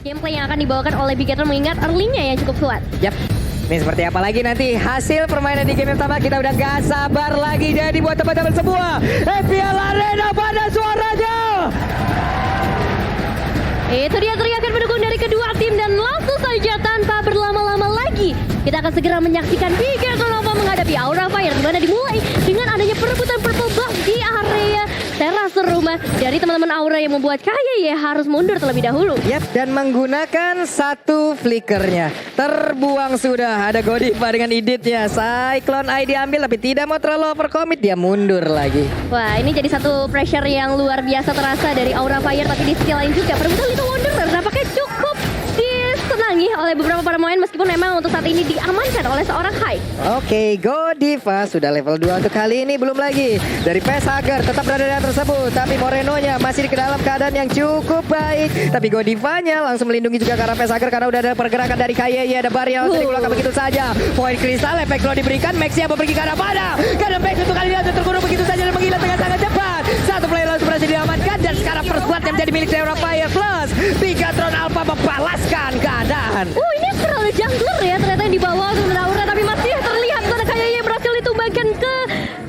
gameplay yang akan dibawakan oleh Bigetron mengingat early-nya yang cukup kuat. Yap. Ini seperti apa lagi nanti hasil permainan di game pertama, kita udah gak sabar lagi. Jadi buat teman-teman semua, FPL Arena pada suaranya. Itu dia teriakan pendukung dari kedua tim dan langsung saja tanpa berlama-lama lagi kita akan segera menyaksikan Bigetron Alpha menghadapi Aura Fire, di mana dimulai dengan adanya perebutan purple buff di area terase rumah dari teman-teman Aura yang membuat KYY harus mundur terlebih dahulu. Yap, dan menggunakan satu flickernya. Terbuang sudah, ada Godiva dengan iditnya. Cyclone Eye diambil tapi tidak mau terlalu overcommit, dia mundur lagi. Wah, ini jadi satu pressure yang luar biasa terasa dari Aura Fire, tapi di sisi lain juga perebutan Little Wanderer nampaknya cukup disenangi oleh beberapa para pemain meskipun memang untuk saat ini diamankan oleh seorang Hai. Oke, Godiva sudah level 2 untuk kali ini. Belum lagi dari Pesager tetap berada di tersebut, tapi Morenonya masih di dalam keadaan yang cukup baik. Tapi Godivanya langsung melindungi juga karena Pesager karena udah ada pergerakan dari KYY. Ada Barrier langsung dikeluarkan begitu saja. Poin kristal efek lo diberikan. Maxia mau pergi ke arah mana? Karena Max untuk kali ini langsung terkurung begitu saja dan menghilang dengan sangat cepat. Satu player langsung berhasil diamankan dan sekarang first blood yang menjadi milik Aura Fire plus Bigetron Alpha membalaskan keadaan. Ini terlalu jungler ya ternyata yang dibawa untuk Aura, tapi masih terlihat pada KYY berhasil ditumbangkan ke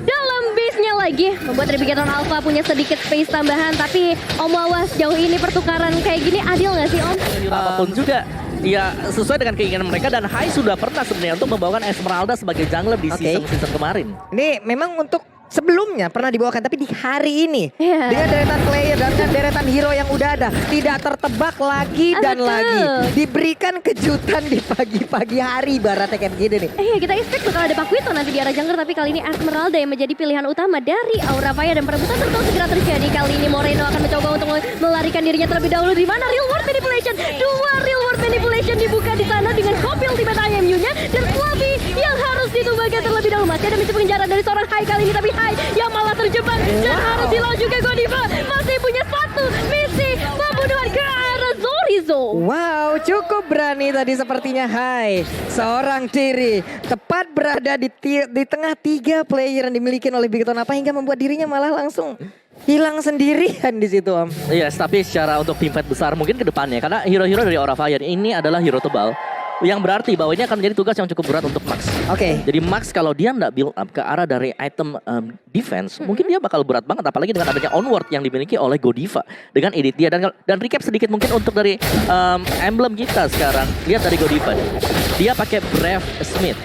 dalam base-nya lagi. Membuat dari Bigetron Alpha punya sedikit space tambahan, tapi Om Wawas jauh ini pertukaran kayak gini adil nggak sih Om? Apapun juga. Ya sesuai dengan keinginan mereka dan Hai sudah pernah sebenarnya untuk membawakan Esmeralda sebagai jungler di season kemarin. Ini memang untuk sebelumnya pernah dibawakan, tapi di hari ini dengan deretan player dan deretan hero yang udah ada tidak tertebak lagi dan lagi diberikan kejutan di pagi-pagi hari baratnya kayak begini nih. Iya, kita expect bakal ada Pakuito nanti di arah jungler, tapi kali ini Esmeralda yang menjadi pilihan utama dari Aura Fire dan perebutan terus segera terjadi. Kali ini Moreno akan mencoba untuk melarikan dirinya terlebih dahulu, di mana Real World Manipulation, dua Real World Manipulation dibuka di sana dengan copy ultimate IMU-nya dan Fluffy yang harus ditumbangkan terlebih dahulu. Masih ada misi pengejaran dari seorang Hai kali ini, tapi Hai yang malah terjebak dan harus dilawan juga. Godiva masih punya satu misi pembunuhan ke arah Zorizo. Wow, cukup berani tadi sepertinya Hai. Seorang diri tepat berada di tengah 3 player yang dimiliki oleh Bigetron apa hingga membuat dirinya malah langsung hilang sendirian di situ Om. Yes, tapi secara untuk tim fight besar mungkin ke depannya karena hero-hero dari Aura Fire ini adalah hero tebal. Yang berarti bahwa ini akan menjadi tugas yang cukup berat untuk Max. Oke. Jadi Max kalau dia nggak build up ke arah dari item defense, mungkin dia bakal berat banget. Apalagi dengan adanya onward yang dimiliki oleh Godiva dengan edit dia. Dan recap sedikit mungkin untuk dari emblem kita sekarang. Lihat dari Godiva, dia pakai Brave Smith.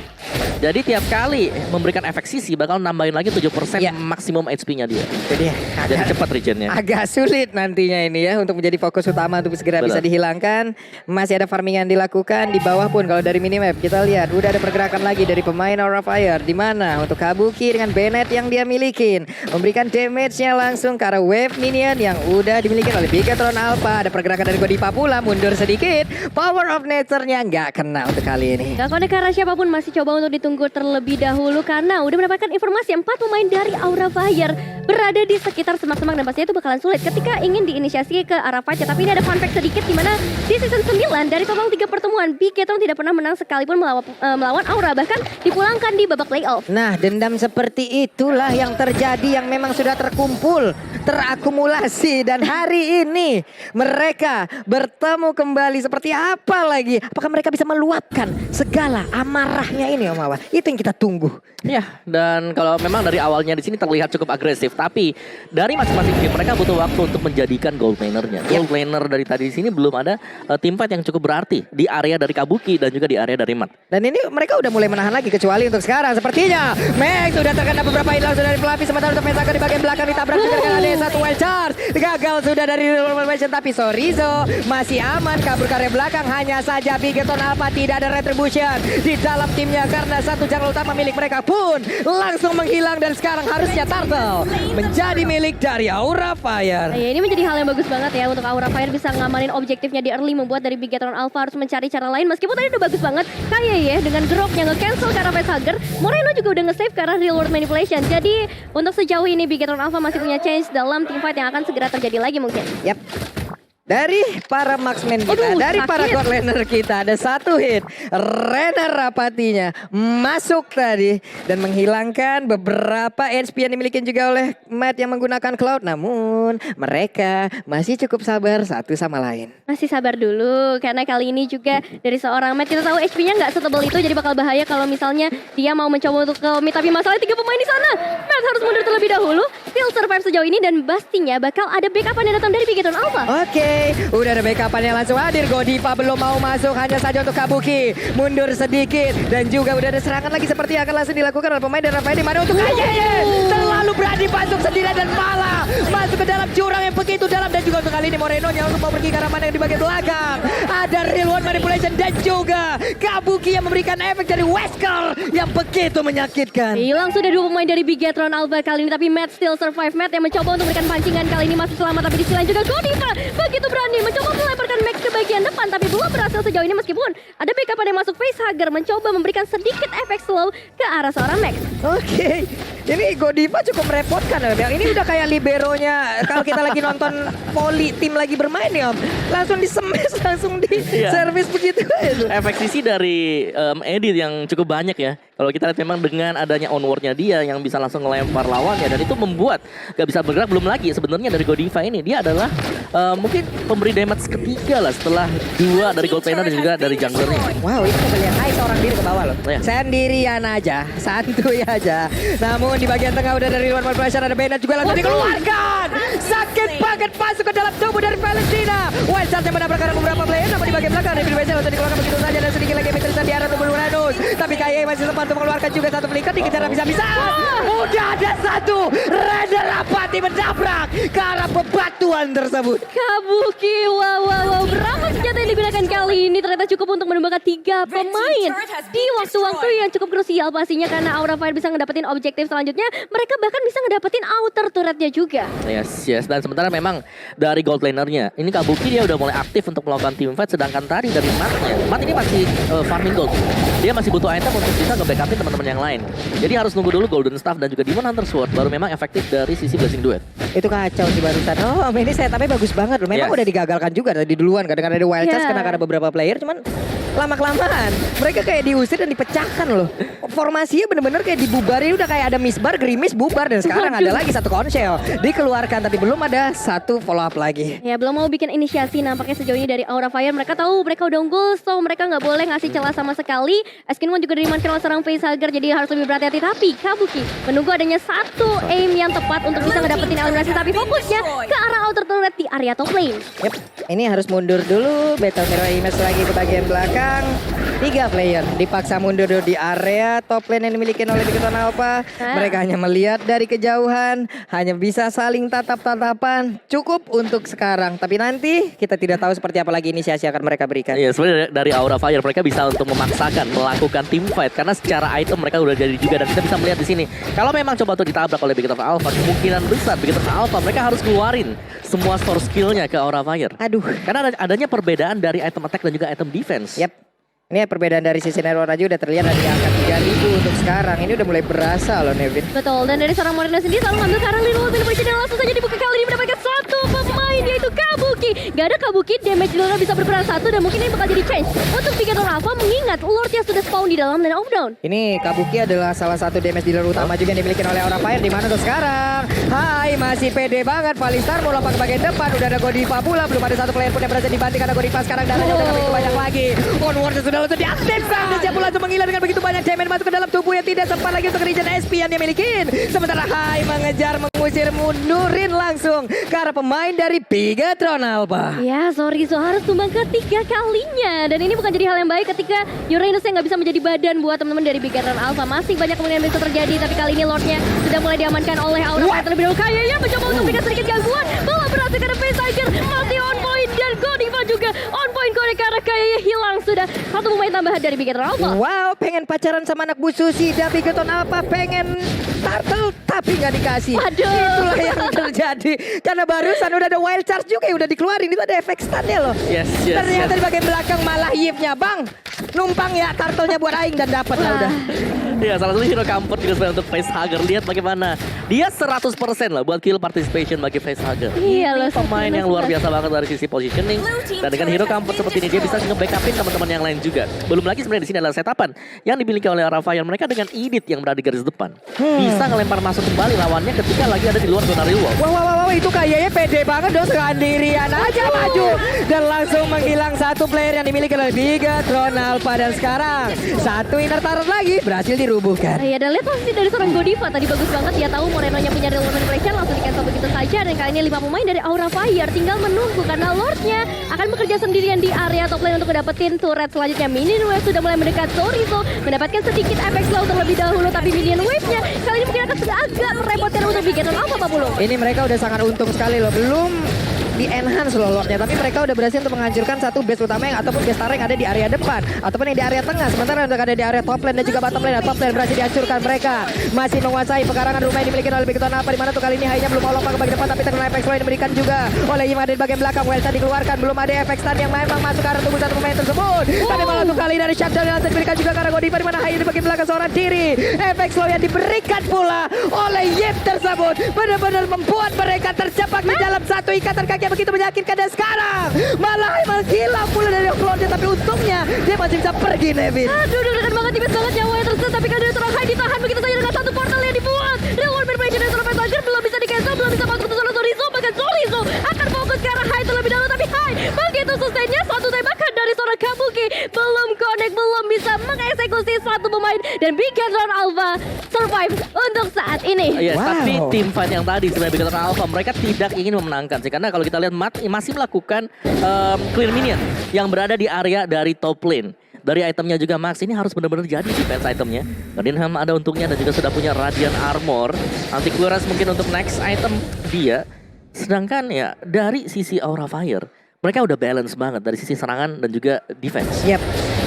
Jadi tiap kali memberikan efek sisi bakal nambahin lagi 7% maksimum HP-nya dia. Jadi cepat regennya. Agak sulit nantinya ini ya untuk menjadi fokus utama untuk segera bisa dihilangkan. Masih ada farmingan dilakukan di bawah pun kalau dari minimap kita lihat udah ada pergerakan lagi dari pemain Aura Fire, di mana untuk Kabuki dengan Bennett yang dia milikin memberikan damage-nya langsung ke arah wave minion yang udah dimiliki oleh Bigetron Alpha. Ada pergerakan dari Godiva pula, mundur sedikit. Power of Nature-nya nggak kena untuk kali ini. Gak konek karena siapapun masih coba untuk ditunggu terlebih dahulu karena udah mendapatkan informasi 4 pemain dari Aura Fire berada di sekitar semak-semak dan pastinya itu bakalan sulit ketika ingin diinisiasi ke arah fight. Tapi ini ada fun fact sedikit di mana di season 9 dari total 3 pertemuan Bigetron tidak pernah menang sekalipun melawan Aura, bahkan dipulangkan di babak playoff. Nah, dendam seperti itulah yang terjadi yang memang sudah terkumpul, terakumulasi dan hari ini mereka bertemu kembali seperti apa lagi? Apakah mereka bisa meluapkan segala amarahnya ini Om Wawan? Itu yang kita tunggu. Ya, dan kalau memang dari awalnya di sini terlihat cukup agresif, tapi dari masing-masing tim mereka butuh waktu untuk menjadikan gold laner-nya. Gold laner dari tadi di sini belum ada tim fight yang cukup berarti di area dari Kabuki dan juga di area dari Mat. Dan ini mereka udah mulai menahan lagi kecuali untuk sekarang sepertinya Max sudah terkena beberapa hit langsung dari Fluffy, sementara untuk Pesager di bagian belakang ditabrak juga dengan ada satu wild charge. Gagal sudah dari Revolution, tapi Zorizo masih aman kabur ke area belakang. Hanya saja Bigetron Alpha tidak ada retribution di dalam timnya karena satu jungle utama milik mereka pun langsung menghilang dan sekarang harusnya Turtle menjadi milik dari Aura Fire. Ya, ini menjadi hal yang bagus banget ya untuk Aura Fire bisa ngamanin objektifnya di early, membuat dari Bigetron Alpha harus mencari cara lain meskipun tadi udah bagus banget kayak ya dengan Grok yang nge-cancel ke arah Pesager. Moreno juga udah nge-save ke arah Real World Manipulation. Jadi untuk sejauh ini Bigetron Alpha masih punya chance dalam team fight yang akan segera terjadi lagi mungkin. Yap. Dari para marksman kita, Aduh, dari para sakit. god laner kita ada satu hit. Rena Rapatinya masuk tadi dan menghilangkan beberapa HP yang dimiliki juga oleh Matt yang menggunakan Cloud. Namun mereka masih cukup sabar satu sama lain. Masih sabar dulu, karena kali ini juga dari seorang Matt, kita tahu HP-nya nggak setebal itu, jadi bakal bahaya kalau misalnya dia mau mencoba untuk ke mid. Tapi masalahnya 3 pemain di sana, Matt harus mundur terlebih dahulu. Still survive sejauh ini dan pastinya bakal ada backup yang datang dari Bigetron Alpha. Oke, udah ada backupannya langsung hadir. Godiva belum mau masuk, hanya saja untuk Kabuki mundur sedikit. Dan juga udah ada serangan lagi seperti yang akan langsung dilakukan oleh pemain dan Rafael di mana untuk Kayeye. Terlalu berani masuk sendirian dan malah masuk ke dalam jurang yang begitu dalam. Dan juga untuk kali ini Moreno nya untuk mau pergi ke arah mana yang di bagian belakang. Ada real one manipulation dan juga Kabuki yang memberikan efek dari Wesker yang begitu menyakitkan. Hilang sudah 2 pemain dari Bigetron Alpha kali ini, tapi Matt still survive. Matt yang mencoba untuk memberikan pancingan kali ini masih selamat, tapi di sisi lain juga Godiva begitu berani mencoba melemparkan Max ke bagian depan, tapi belum berhasil sejauh ini meskipun ada backup yang masuk. Facehugger mencoba memberikan sedikit efek slow ke arah seorang Max. Oke, ini Godiva cukup merepotkan ya. Yang ini udah kayak liberonya kalau kita lagi nonton poli tim lagi bermain ya Om. Langsung disemes, langsung di service begitu aja. Efek sisi dari Edit yang cukup banyak ya. Kalau kita lihat memang dengan adanya onwardnya dia yang bisa langsung ngelempar lawannya dan itu membuat gak bisa bergerak. Belum lagi sebenarnya dari Godiva ini dia adalah mungkin pemberi damage ketiga lah setelah 2 dari gold laner dan juga dari junglernya. Wow, ini kita lihat Hai seorang diri ke bawah loh. Iya. Sendirian aja, santuy aja. Namun di bagian tengah udah dari luar pressure ada Bennett juga langsung dikeluarkan. Sakit banget masuk ke dalam tubuh dari Valentina. Wild Charge yang menabrak beberapa player, namun di bagian belakang David Wesley langsung dikeluarkan begitu saja dan sedikit lagi Mitristan di arah tubuh Luranus. Tapi Kaye masih sempat untuk mengeluarkan juga satu flicker, dikejar habis-habisan. Udah ada satu Rena Rapati menabrak ke arah bebatuan tersebut. Kabuki, wow. Berapa senjata yang digunakan kali ini ternyata cukup untuk menembakkan 3 pemain di waktu-waktu yang cukup krusial pastinya, karena Aura Fire bisa ngedapetin objektif selanjutnya. Mereka bahkan bisa ngedapetin outer turretnya juga. Yes. Dan sementara memang dari gold lanernya ini Kabuki dia udah mulai aktif untuk melakukan teamfight, sedangkan tadi dari Matt ini masih farming gold. Dia masih butuh item untuk bisa nge-backupin teman-teman yang lain. Jadi harus nunggu dulu Golden Staff dan juga Demon Hunter Sword baru memang efektif dari sisi Blessing Duet. Itu kacau sih barusan. Oh, ini setupnya bagus banget loh. Memang udah digagalkan juga tadi duluan. Kadang-kadang ada wild charge karena ada beberapa player. Cuman lama-kelamaan mereka kayak diusir dan dipecahkan loh. Formasinya bener-bener kayak dibubarin. Udah kayak ada misbar, gerimis, bubar. Dan sekarang ada lagi satu konshell dikeluarkan. Tapi belum ada satu follow up lagi. Ya, belum mau bikin inisiasi nampaknya sejauh ini dari Aura Fire. Mereka tahu mereka udah unggul, so mereka nggak boleh ngasih celah sama sekali. Eskinwon juga dimanfaatkan oleh seorang facehugger, jadi harus lebih berhati-hati. Tapi Kabuki menunggu adanya satu aim yang tepat untuk bisa ngedapetin eliminasi. Tapi fokusnya ke arah outer turret di area top lane. Yep, ini harus mundur dulu. Battle Mirror Image lagi ke bagian belakang. 3 player dipaksa mundur dulu di area top lane yang dimiliki oleh Bigetron Alpha. Mereka hanya melihat dari kejauhan, hanya bisa saling tatap-tatapan. Cukup untuk sekarang, tapi nanti kita tidak tahu seperti apa lagi inisiasi akan mereka berikan. Iya, sebenarnya dari Aura Fire mereka bisa untuk memaksakan melakukan team fight karena secara item mereka udah jadi juga, dan kita bisa melihat di sini kalau memang coba untuk ditabrak oleh Bigetron Alpha, kemungkinan besar Bigetron Alpha mereka harus keluarin semua store skillnya ke Aura Fire. Aduh, Karena adanya perbedaan dari item attack dan juga item defense. yep. Ini perbedaan dari sisi Neror aja udah terlihat dari angka 3000 untuk sekarang. Ini udah mulai berasa loh Nevin. Betul, dan dari seorang Moreno sendiri selalu ngambil karang Little Manipulation yang langsung saja dibuka kali ini mendapatkan satu pemain, yaitu Kabuki. Gak ada Kabuki, damage Luna bisa berperan satu, dan mungkin ini bakal jadi change untuk Bigetron Alpha, mengingat Lord yang sudah spawn di dalam dan off down. Ini Kabuki adalah salah satu damage dealer utama juga yang dimiliki oleh Aura Fire. Di mana tuh sekarang? Hai, masih pede banget. Valistar mau lompat ke bagian depan. Udah ada Godiva pula. Belum ada satu player pun yang berhasil dibanting karena Godiva sekarang darahnya udah begitu banyak lagi. Onward sudah langsung diaktifkan. Dan siap langsung menghilang dengan begitu banyak damage masuk ke dalam tubuh yang tidak sempat lagi untuk regen SP yang dia miliki. Sementara Hai mengejar, mengusir, mundurin langsung ke arah pemain dari Bigetron Alpha. Ya, sorry, so harus tumbang ketiga kalinya. Dan ini bukan jadi hal yang baik ketika Uranus yang nggak bisa menjadi badan buat teman-teman dari Bigetron Alpha. Masih banyak kemungkinan bisa terjadi, tapi kali ini Lordnya sudah mulai diamankan oleh Aura Fire terlebih dahulu. Kayaknya mencoba untuk memberikan sedikit gangguan. Belum berhasil karena Facehugger masih on point, dan Godiva juga on point karena kayaknya hilang sudah satu pemain tambahan dari Bigetron Alpha. Wow, pengen pacaran sama anak Bu Susi, dan Bigetron Alpha pengen turtle tapi nggak dikasih. Waduh. Itulah yang terjadi. Karena barusan udah ada wild charge juga yang udah dikeluarin. Itu ada efek stunnya loh. Yes. Ternyata di bagian belakang malah Yipnya, Bang, numpang ya turtle-nya buat aing, dan dapat lah udah. Ya, salah satu hero comfort juga sebenarnya untuk Facehugger. Lihat bagaimana dia 100% lah buat kill participation bagi Facehugger. Iya loh, Pemain yang luar biasa banget dari sisi positioning, dan dengan hero comfort seperti ini dia bisa nge-backupin teman-teman yang lain juga. Belum lagi sebenarnya di sini adalah setapan yang dimiliki oleh Aura Fire. Mereka dengan Edith yang berada di garis depan bisa ngelempar masuk kembali lawannya ketika lagi ada di luar zona real world. Wah, itu kayaknya pede banget dong, sendirian aja maju dan langsung menghilang satu player yang dimiliki oleh Bigatron Alpha, dan sekarang satu inner turret lagi berhasil dirubuhkan. Iya, dan lihat posisi dari seorang Godiva tadi bagus banget. Dia tahu Moreno-nya punya real world manipulation, langsung di-cancel begitu saja. Dan kali ini 5 pemain dari Aura Fire tinggal menunggu karena Lordnya akan bekerja sendirian di area top lane untuk mendapatkan turret selanjutnya. Minion Wave sudah mulai mendekat. Sorizo mendapatkan sedikit efek slow terlebih dahulu, tapi Minion Wave-nya kali ini mungkin akan agak merepotkan untuk Bigatron Alpha, Pak Bulung. Ini mereka udah sangat untung sekali loh, belum di enhance loh lordnya, tapi mereka udah berhasil untuk menghancurkan satu base utama yang ataupun base star yang ada di area depan ataupun yang di area tengah, sementara untuk ada di area top lane dan juga bottom lane. Top lane berhasil dihancurkan, mereka masih menguasai pekarangan rumah yang dimiliki oleh Bigatron Alpha, di mana tuh kali ini hanya belum melompat ke bagian depan, tapi terkena efek slow yang diberikan juga oleh Yima di bagian belakang. Welsa dikeluarkan, belum ada efek stun yang memang masuk ke arah tubuh satu pemain tersebut, tapi malah tuh kali ini dari shutdown yang diberikan juga ke arah Godiva, di mana hanya di bagian belakang seorang diri. Efek slow yang diberikan pula oleh Yip tersebut benar-benar membuat mereka terjebak di dalam satu ikatan kaki yang begitu menyakitkan. Dan sekarang malah menghilang pula dari offloadnya, tapi untungnya dia masih bisa pergi, Nevin. Aduh, dekat banget, tipis banget nyawanya tersesat, tapi kan dia terangkai ditahan begitu saja dengan satu portal yang dibuat. Real world manipulation dari seorang Facehugger belum bisa di-cancel, belum bisa masuk ke Sorizo, bahkan Sorizo akan fokus ke arah High terlebih dahulu, tapi High begitu sustainnya satu tembakan dari seorang Kabuki belum connect, belum bisa mengeksekusi satu pemain, dan Bigatron Alpha survive untuk saat ini. Yes, Wow. tapi tim fight yang tadi sebenarnya Bigatron Alpha mereka tidak ingin memenangkan sih, karena kalau kita lihat masih melakukan clear minion yang berada di area dari top lane. Dari itemnya juga Max ini harus benar-benar jadi defense itemnya. Guardian Helm ada untungnya dan juga sudah punya Radiant Armor. Anti Cuirass mungkin untuk next item dia. Sedangkan ya dari sisi Aura Fire mereka udah balance banget dari sisi serangan dan juga defense. Yap.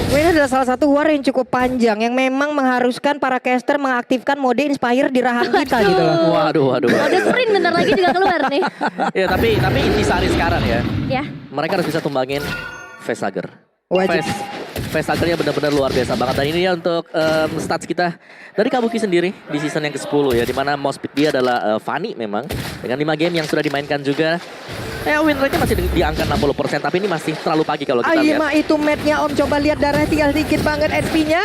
Ini adalah salah satu war yang cukup panjang yang memang mengharuskan para caster mengaktifkan mode inspire di rahang kita gitu loh. Waduh. Mode sprint bentar lagi juga keluar nih. Ya tapi intisari sekarang ya. Ya. Mereka harus bisa tumbangin Facehugger. Wajib. Facehugger-nya benar-benar luar biasa banget. Dan ini ya untuk stats kita dari Kabuki sendiri di season yang ke-10 ya, dimana most speed dia adalah Fanny memang dengan 5 game yang sudah dimainkan juga. Win rate-nya masih di angka 60%, tapi ini masih terlalu pagi kalau kita lihat. Mah itu match-nya Om, coba lihat darah tinggal dikit banget HP-nya.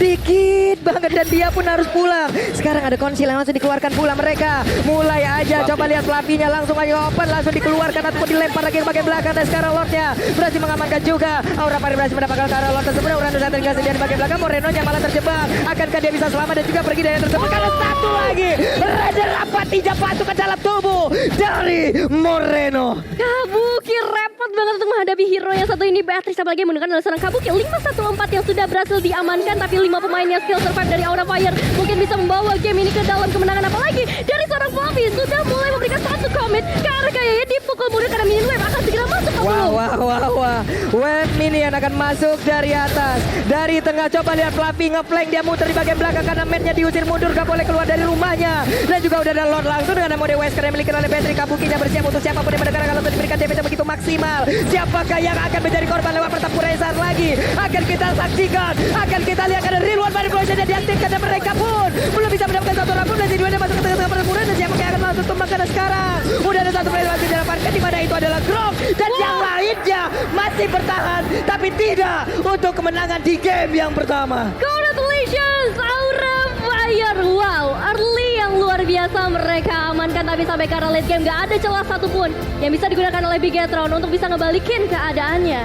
Dikit banget dan dia pun harus pulang. Sekarang ada konsil yang langsung dikeluarkan pula mereka. Mulai aja, coba lihat Fluffy-nya langsung aja open, langsung dikeluarkan ataupun dilempar lagi ke bagian belakang. Dan sekarang Lord-nya berhasil mengamankan juga. Aura Fire berhasil mendapatkan ke arah Lord tersebut. Uranus dan tinggal sendiri di bagian belakang. Moreno-nya malah terjebak. Akankah dia bisa selamat dan juga pergi dari yang tersebut? Karena satu lagi Raja Rapat tidak masuk ke dalam tubuh dari Moreno. Kabuki repot banget untuk menghadapi hero yang satu ini. Beatrice apalagi menggunakan oleh seorang Kabuki 514 yang sudah berhasil diamankan, tapi 5 pemainnya still survive dari Aura Fire mungkin bisa membawa game ini ke dalam kemenangan. Apalagi dari seorang Fluffy sudah mulai memberikan satu commit ke arah kayaknya dipukul mundur karena Minion Wave akan segera masuk ke belum. Wah. Wave Minion akan masuk dari atas, dari tengah. Coba lihat Fluffy ngeflank, dia muter di bagian belakang karena matnya diusir mundur, gak boleh keluar dari rumahnya. Dan juga udah ada Lord langsung dengan mode Wesker yang dimiliki oleh Patrick. Kabukinya bersiap untuk siapapun yang mendengar kalau diberikan damage yang begitu maksimal. Siapakah yang akan menjadi korban lewat pertempuran saat lagi? Akan kita saksikan, akan kita lihat ada real world manipulation yang diaktifkan dan mereka pun belum bisa mendapatkan satu rambut dan dua masuk ke tengah-tengah pertempuran. Dan siapakah yang akan langsung tumbang karena sekarang udah ada satu player masih didapatkan, di mana itu adalah Grok dan yang lainnya masih bertahan tapi tidak untuk kemenangan di game yang pertama. Congratulations Aura Fire. Wow, early yang luar biasa mereka amankan, tapi sampai ke arah late game gak ada celah satupun yang bisa digunakan oleh Bigatron untuk bisa ngebalikin keadaannya.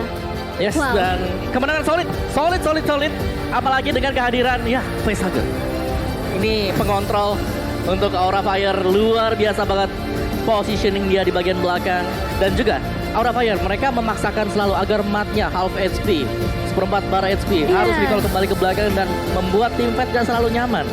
Yes, Wow. dan kemenangan solid. Apalagi dengan kehadiran ya Facehugger. Ini pengontrol untuk Aura Fire luar biasa banget. Positioning dia di bagian belakang. Dan juga Aura Fire mereka memaksakan selalu agar matnya half HP, seperempat bar HP harus recall kembali ke belakang dan membuat tim fight gak selalu nyaman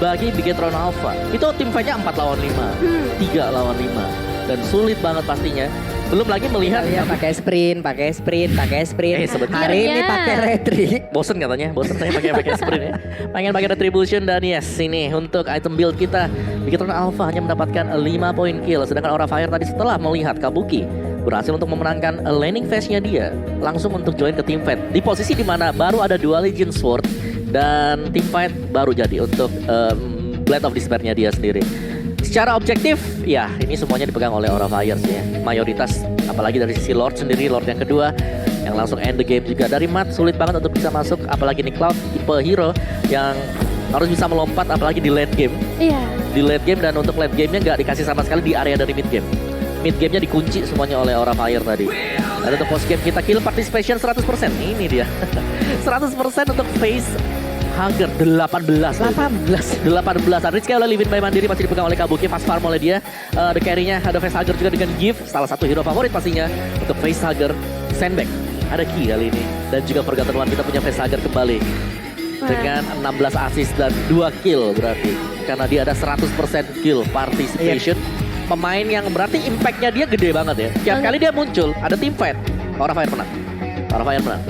bagi Bigatron Alpha. Itu tim fightnya 4 lawan 5, 3 lawan 5, dan sulit banget pastinya. Belum lagi melihat Ya, pakai sprint. sebentar. Hari ini pakai retri. Bosen katanya, bosen saya pakai sprint ya. Pengen pakai retribution, dan yes, ini untuk item build kita. Bigatron Alpha hanya mendapatkan 5 poin kill, sedangkan Aura Fire tadi setelah melihat Kabuki berhasil untuk memenangkan laning phase-nya dia, langsung untuk join ke team fight di posisi dimana baru ada 2 Legion Sword Dan teamfight baru jadi untuk Blade of Despair-nya dia sendiri. Secara objektif, ya ini semuanya dipegang oleh Aura Fire sih ya. Mayoritas, apalagi dari sisi Lord sendiri, Lord yang kedua yang langsung end the game juga. Dari Matt sulit banget untuk bisa masuk, apalagi nih Cloud tipe hero yang harus bisa melompat apalagi di late game. Iya. Di late game, dan untuk late game-nya nggak dikasih sama sekali di area dari mid game. Mid game-nya dikunci semuanya oleh Aura Fire tadi. Dan untuk post game kita kill participation 100%. Ini dia. 100% untuk face Hugger 18. 18. Rizky oleh Livin by Mandiri masih dipegang oleh Kabuki. Fast farm oleh dia. The carry-nya ada face Hugger juga dengan Gift. Salah satu hero favorit pastinya untuk face Hugger. Sandbag ada Ki kali ini. Dan juga Forgotten One, kita punya face Hugger kembali. Dengan 16 assist dan 2 kill berarti. Karena dia ada 100% kill participation. Pemain yang berarti impact-nya dia gede banget ya. Tiap kali dia muncul, ada team fight. Aura Fire menang.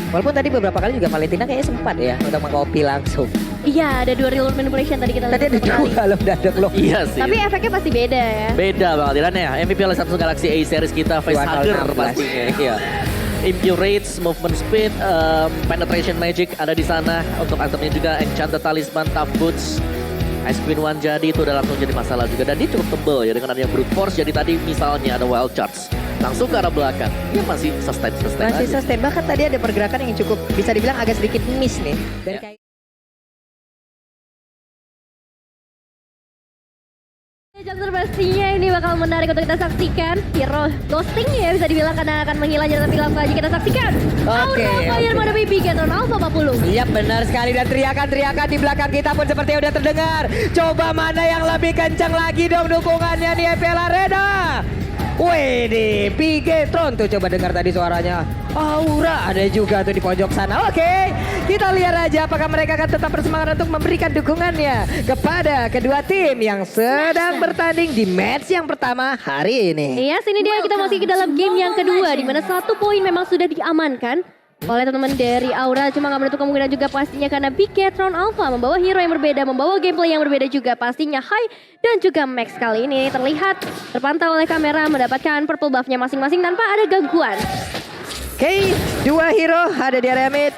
Walaupun tadi beberapa kali juga Valentina kayaknya sempat ya untuk meng-copy langsung. Iya, ada 2 real world manipulation tadi kita lihat. Tadi ada dua loh, dadak loh. Iya sih. Tapi efeknya pasti beda ya. Beda banget ya. MVP oleh Samsung Galaxy A series kita face Hugger 216. pastinya. Iya. Impurate, movement speed, penetration magic ada di sana. Untuk itemnya juga Enchanted Talisman, Tough Boots, Ice Queen One, jadi itu udah langsung jadi masalah juga. Dan dia cukup tebel ya dengan adanya Brute Force. Jadi tadi misalnya ada Wild Charge langsung ke arah belakang, dia masih sustain Masih aja. sustain, bahkan tadi ada pergerakan yang cukup bisa dibilang agak sedikit miss nih. Dan Ya. kayak Jungler pastinya ini bakal menarik untuk kita saksikan. Hero ghosting ya bisa dibilang karena akan menghilang, tapi langsung aja kita saksikan. Oke, Aura Fire oke. menghadapi Bigetron Alpha 40. Iya benar sekali, dan teriakan-teriakan di belakang kita pun sepertinya udah terdengar. Coba mana yang lebih kencang lagi dong dukungannya di FPL Arena. Wih, Bigetron tuh coba dengar tadi suaranya. Aura ada juga tuh di pojok sana. Oke, kita lihat aja apakah mereka akan tetap bersemangat untuk memberikan dukungannya kepada kedua tim yang sedang bertanding di match yang pertama hari ini. Iya, sini dia kita masih ke dalam game yang kedua di mana 1 poin memang sudah diamankan oleh teman-teman dari Aura. Cuma nggak menutup kemungkinan juga pastinya karena Bigetron Alpha membawa hero yang berbeda, membawa gameplay yang berbeda juga pastinya. High dan juga Max kali ini terlihat terpantau oleh kamera mendapatkan purple buff-nya masing-masing tanpa ada gangguan. Oke, dua hero ada di area mid.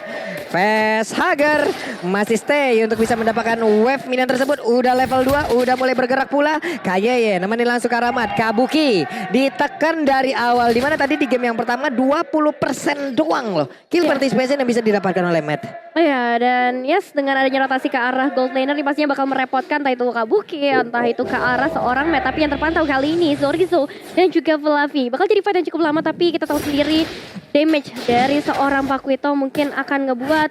Face Hugger masih stay untuk bisa mendapatkan wave minion tersebut. Udah level 2, udah mulai bergerak pula. Kayeye nemenin langsung ke Ramat. Kabuki ditekan dari awal. Dimana tadi di game yang pertama 20% doang loh kill participation yang bisa didapatkan oleh Matt. Oh ya, dan yes, dengan adanya rotasi ke arah gold laner ini pastinya bakal merepotkan entah itu Kabuki, entah itu ke arah seorang Matt. Tapi yang terpantau kali ini Zorizo dan juga Flavi bakal jadi fight yang cukup lama, tapi kita tahu sendiri damage dari seorang Pakuito mungkin akan ngebuat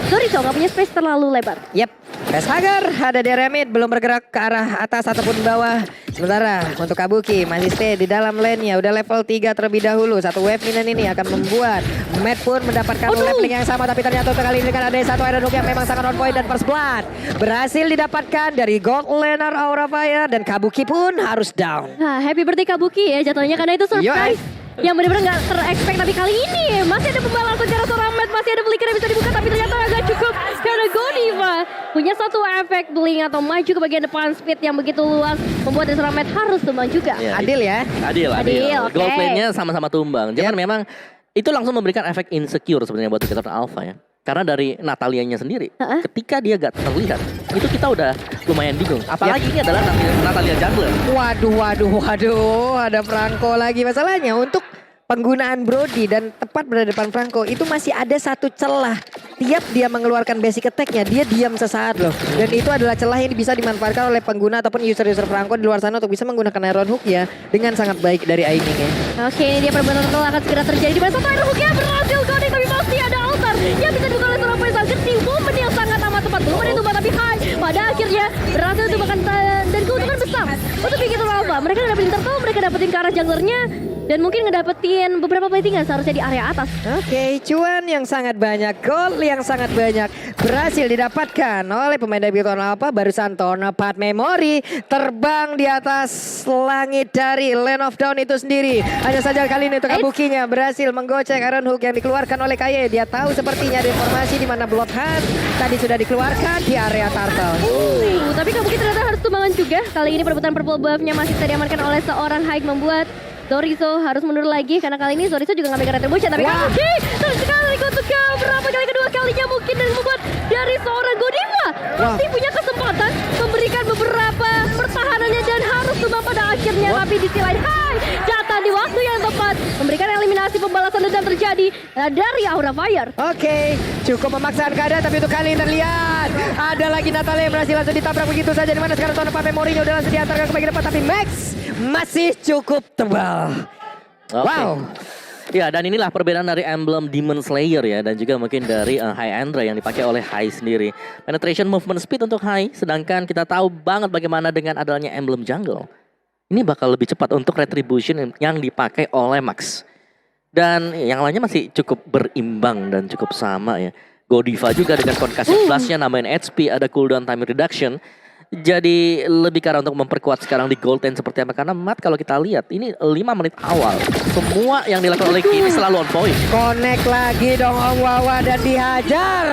Zorizo nggak punya space terlalu lebar. Yep, Face Hugger ada di area mid, belum bergerak ke arah atas ataupun bawah. Sementara untuk Kabuki masih stay di dalam lane-nya, udah level 3 terlebih dahulu. Satu wave minion ini akan membuat Matt pun mendapatkan leveling yang sama, tapi ternyata untuk kali ini kan ada satu Iron Hook yang memang sangat on point, dan First Blood berhasil didapatkan dari gold laner Aura Fire, dan Kabuki pun harus down. Nah, happy birthday Kabuki ya jatuhnya karena itu surprise. Yang benar-benar nggak ter-expect, tapi kali ini masih ada pembalasan secara seorang Matt, masih ada flicker yang bisa dibuka, tapi ternyata agak cukup karena Godiva punya satu efek blink atau maju ke bagian depan, speed yang begitu luas membuat seorang Matt harus tumbang juga. Ya, Adil ya. Adil. Oke. Gold lane-nya sama-sama tumbang. Cuman memang itu langsung memberikan efek insecure sebenarnya buat Bigetron Alpha ya. Karena dari Natalianya sendiri, ketika dia gak terlihat, itu kita udah lumayan bingung. Apalagi ini adalah Natalia jungler. Waduh, ada Franco lagi. Masalahnya untuk penggunaan Brody dan tepat berada depan Franco itu masih ada satu celah. Tiap dia mengeluarkan basic attack-nya, dia diam sesaat loh. Dan itu adalah celah yang bisa dimanfaatkan oleh pengguna ataupun user-user Franco di luar sana untuk bisa menggunakan Iron Hook ya dengan sangat baik dari aiming-nya. Oke, ini dia perbenaran akan segera terjadi di mana satu Iron Hook-nya berhasil Godi, tapi masih ada altar yang bisa dibuka oleh seorang Face Hugger di momen yang sangat amat tepat. Belum ada tumbang, tapi High pada akhirnya berhasil ditumbangkan dan keuntungan besar untuk Bigetron Alpha. Mereka dapetin turtle, mereka dapetin ke arah junglernya, dan mungkin ngedapetin beberapa platingan seharusnya di area atas. Oke, cuan yang sangat banyak, gold yang sangat banyak berhasil didapatkan oleh pemain Bigetron Alpha. Barusan Tonopad Memory terbang di atas langit dari Land of Dawn itu sendiri. Hanya saja kali ini untuk Kabukinya berhasil menggocek Iron Hook yang dikeluarkan oleh Kaye. Dia tahu sepertinya ada informasi di mana Bloodhunt tadi sudah dikeluarkan di area Turtle. Tapi Kabuki ternyata harus tumbangan juga. Kali ini perebutan purple buff-nya masih bisa diamankan oleh seorang High, membuat Zorizo harus mundur lagi karena kali ini Zorizo juga nggak megang retribution, tapi Kabuki terus sekali untuk berapa kali kedua kalinya mungkin dan membuat masih punya kesempatan memberikan beberapa pertahanannya dan harus tumbang pada akhirnya. Tapi di sisi lain, Hai datang di waktu yang tepat, memberikan eliminasi pembalasan dendam terjadi dari Aura Fire. Oke, cukup memaksakan keadaan, tapi untuk kali ini terlihat ada lagi Natalia yang berhasil langsung ditabrak begitu saja. Di mana sekarang Pape Mourinho udah langsung diantarkan ke bagian depan, tapi Max masih cukup tebal. Oke. Wow. Ya, dan inilah perbedaan dari emblem Demon Slayer ya, dan juga mungkin dari High Andra yang dipakai oleh High sendiri. Penetration movement speed untuk High, sedangkan kita tahu banget bagaimana dengan adanya emblem jungle. Ini bakal lebih cepat untuk retribution yang dipakai oleh Max. Dan yang lainnya masih cukup berimbang dan cukup sama ya. Godiva juga dengan concussive blastnya nambahin HP, ada cooldown time reduction. Jadi lebih ke arah untuk memperkuat sekarang di Gold 10 seperti apa. Karena Matt kalau kita lihat ini 5 menit awal, semua yang dilakukan oleh Kini selalu on point. Connect lagi dong Om Wawa dan dihajar.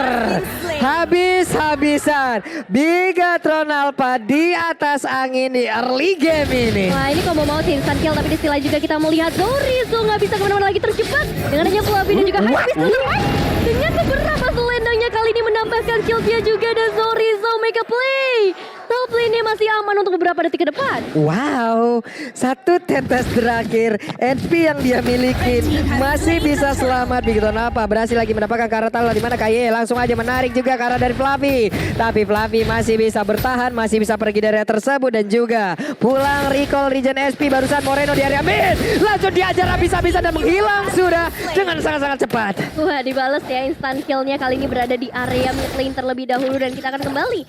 Habis-habisan. Bigatron Alpha di atas angin di early game ini. Wah, ini combo mau sih instant kill, tapi di sisi lain juga kita melihat Zorizo nggak bisa kemana-mana lagi, terjebak dengan adanya Fluffy dan juga High. Dengan beberapa selendangnya kali ini menambahkan kill dia juga, dan Zorizo make a play. Top lane ini masih aman untuk beberapa detik ke depan. Wow, satu tetes terakhir. HP yang dia miliki masih bisa selamat. Begitu apa? Berhasil lagi mendapatkan Karatal, di mana Kaye langsung aja menarik juga ke arah dari Fluffy. Tapi Fluffy masih bisa bertahan, masih bisa pergi dari area tersebut dan juga pulang recall regen SP. Barusan Moreno di area mid langsung diajar habis-habisan dan menghilang sudah dengan sangat-sangat cepat. Wah, dibales ya instant killnya kali ini berada di area mid lane terlebih dahulu, dan kita akan kembali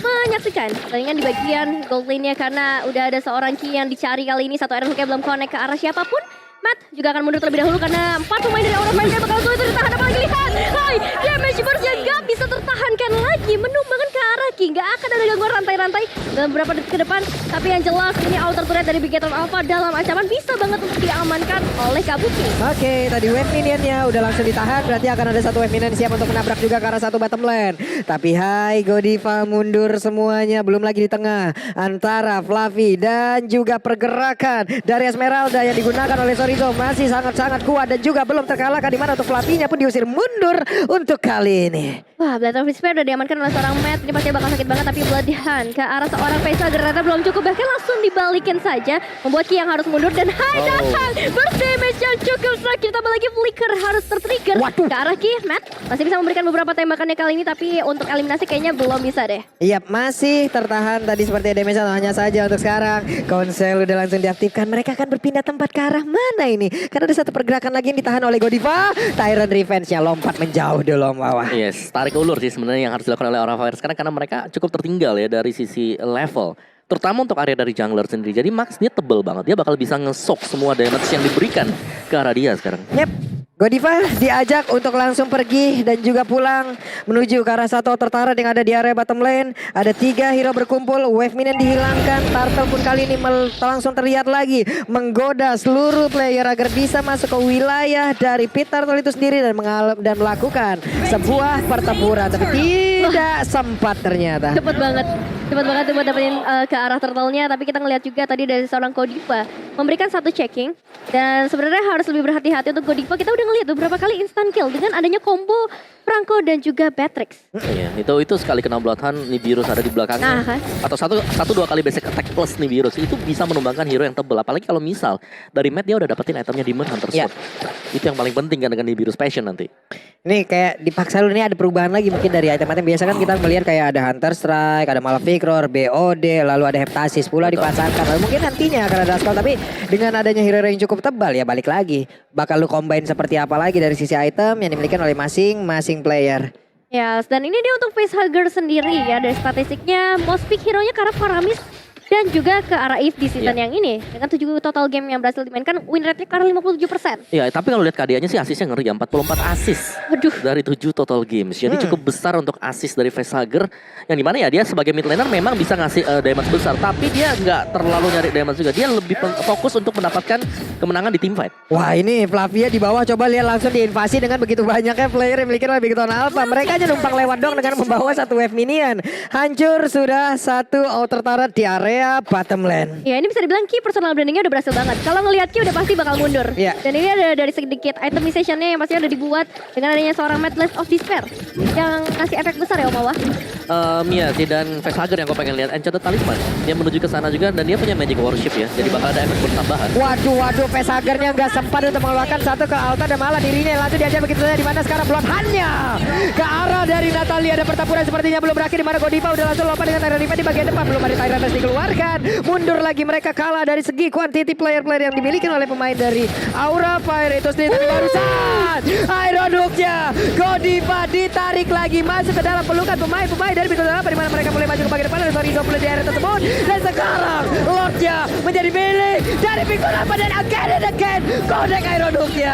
menyaksikan pertandingan di bagian gold lane-nya karena udah ada seorang Ki yang dicari kali ini. Satu iron hook-nya belum connect ke arah siapapun. Matt juga akan mundur terlebih dahulu karena 4 pemain dari Aura Fire bakal sulit untuk ditahan. Apalagi lihat, Hai, damage burst yang gak bisa tertahankan lagi, menumbangkan ke arah Ki. Gak akan ada gangguan rantai-rantai dalam beberapa detik ke depan. Tapi yang jelas ini outer turret dari Bigetron Alpha dalam ancaman, bisa banget untuk diamankan oleh Kabuki. Oke, tadi wave minionnya udah langsung ditahan. Berarti akan ada satu wave minion siap untuk menabrak juga ke arah satu bottom lane. Tapi Hai, Godiva mundur semuanya. Belum lagi di tengah antara Fluffy dan juga pergerakan dari Esmeralda yang digunakan oleh Zorizo masih sangat-sangat kuat dan juga belum terkalahkan, di mana untuk Fluffy-nya pun diusir mundur untuk kali ini. Wah, Blade of Despair udah diamankan oleh seorang Matt. Ini pasti bakal sakit banget, tapi Bloodhound ke arah seorang Faisal ternyata belum cukup. Bahkan langsung dibalikin saja, membuat Ki yang harus mundur dan Hai datang berdamage yang cukup sakit. Tambah lagi flicker harus tertrigger ke arah Ki. Matt masih bisa memberikan beberapa tembakannya kali ini, tapi untuk eliminasi kayaknya belum bisa deh. Iya, masih tertahan tadi seperti damage, hanya saja untuk sekarang. Konsel udah langsung diaktifkan. Mereka akan berpindah tempat ke arah mana ini? Karena ada satu pergerakan lagi yang ditahan oleh Godiva. Tyrant Revenge-nya lompat menjauh dulu Om Wawa. Yes, tarik ulur sih sebenarnya yang harus dilakukan oleh Aura Fire sekarang, karena mereka cukup tertinggal ya dari sisi level. Terutama untuk area dari jungler sendiri. Jadi Max dia tebel banget. Dia bakal bisa ngesok semua damage yang diberikan ke arah dia sekarang. Yep. Godiva diajak untuk langsung pergi dan juga pulang menuju ke arah satu outer yang ada di area bottom lane. Ada 3 hero berkumpul, wave minion dihilangkan. Turtle pun kali ini langsung terlihat lagi menggoda seluruh player agar bisa masuk ke wilayah dari pit Turtle itu sendiri dan melakukan sebuah pertempuran, tapi tidak sempat ternyata. Cepet banget buat dapetin ke arah turtle-nya. Tapi kita ngeliat juga tadi dari seorang Godiva memberikan satu checking, dan sebenarnya harus lebih berhati-hati untuk Godiva. Kita udah ngeliat beberapa kali instant kill dengan adanya combo Franco dan juga Batrix. Iya, itu sekali kena Bloodhound, Nibiru's ada di belakangnya. Kan? Atau satu dua kali basic attack plus Nibiru's itu bisa menumbangkan hero yang tebel. Apalagi kalau misal dari Matt dia udah dapetin itemnya Demon Hunter Sword. Itu yang paling penting kan dengan Nibiru's Passion nanti. Ini kayak dipaksa dulu, ini ada perubahan lagi mungkin dari item-item. Biasa kan kita melihat kayak ada Hunter Strike, ada Malefic Roar, BOD, lalu ada Heptasis pula dipasangkan. Lalu mungkin nantinya akan ada Skull, tapi dengan adanya hero yang cukup tebal ya balik lagi. Bakal lu combine seperti apa lagi dari sisi item yang dimiliki oleh masing-masing player. Ya, dan ini dia untuk facehugger sendiri ya. Dari statistiknya most pick hero-nya ke arah Paramis dan juga ke arah Eve di season yang ini. Dengan 7 total game yang berhasil dimainkan, win rate-nya ke arah 57%. Iya, tapi kalau lihat KDA-nya sih asisnya ngeri ya, 44 asis. Waduh. Dari 7 total games. Jadi cukup besar untuk asis dari Facehugger. Yang dimana ya dia sebagai mid laner memang bisa ngasih damage besar, tapi dia nggak terlalu nyari damage juga. Dia lebih fokus untuk mendapatkan kemenangan di teamfight. Wah, ini Flavia di bawah, coba lihat langsung diinvasi dengan begitu banyaknya player yang memiliki Bigetron Alpha. Mereka aja numpang lewat dong dengan membawa satu wave minion. Hancur sudah satu outer turret di area bottom lane. Ya, ini bisa dibilang Ki personal brandingnya udah berhasil banget. Kalau ngelihat Ki udah pasti bakal mundur. Iya. Dan ini ada dari sedikit itemization-nya yang pasti udah dibuat dengan adanya seorang Blade of Despair yang kasih efek besar ya Om Wawa. Miyati dan Facehugger yang gue pengen lihat. Enchanted Talisman. Dia menuju ke sana juga dan dia punya Magic Worship ya. Jadi bakal ada efek bertambahan. Waduh, Facehugger-nya nggak sempat untuk mengeluarkan satu ke altar dan malah dirinya yang langsung diajar begitu saja. Di mana sekarang Bloodhound-nya ke arah dari Natalia. Ada pertempuran sepertinya belum berakhir. Di mana Godiva udah langsung lompat dengan Tyrant Defense di bagian depan. Belum ada Tyrant Defense dikeluarkan. Mundur lagi mereka kalah dari segi quantity player-player yang dimiliki oleh pemain dari Aura Fire itu sendiri. Tapi barusan Iron Hook-nya Godiva ditarik lagi masuk ke dalam pelukan pemain-pemain dari Bintang Delapan, di mana mereka mulai maju ke bagian depan. Dari Torido di area tersebut dan sekarang Lord-nya menjadi milik dari Bintang Delapan dan again connect Iron Hook-nya.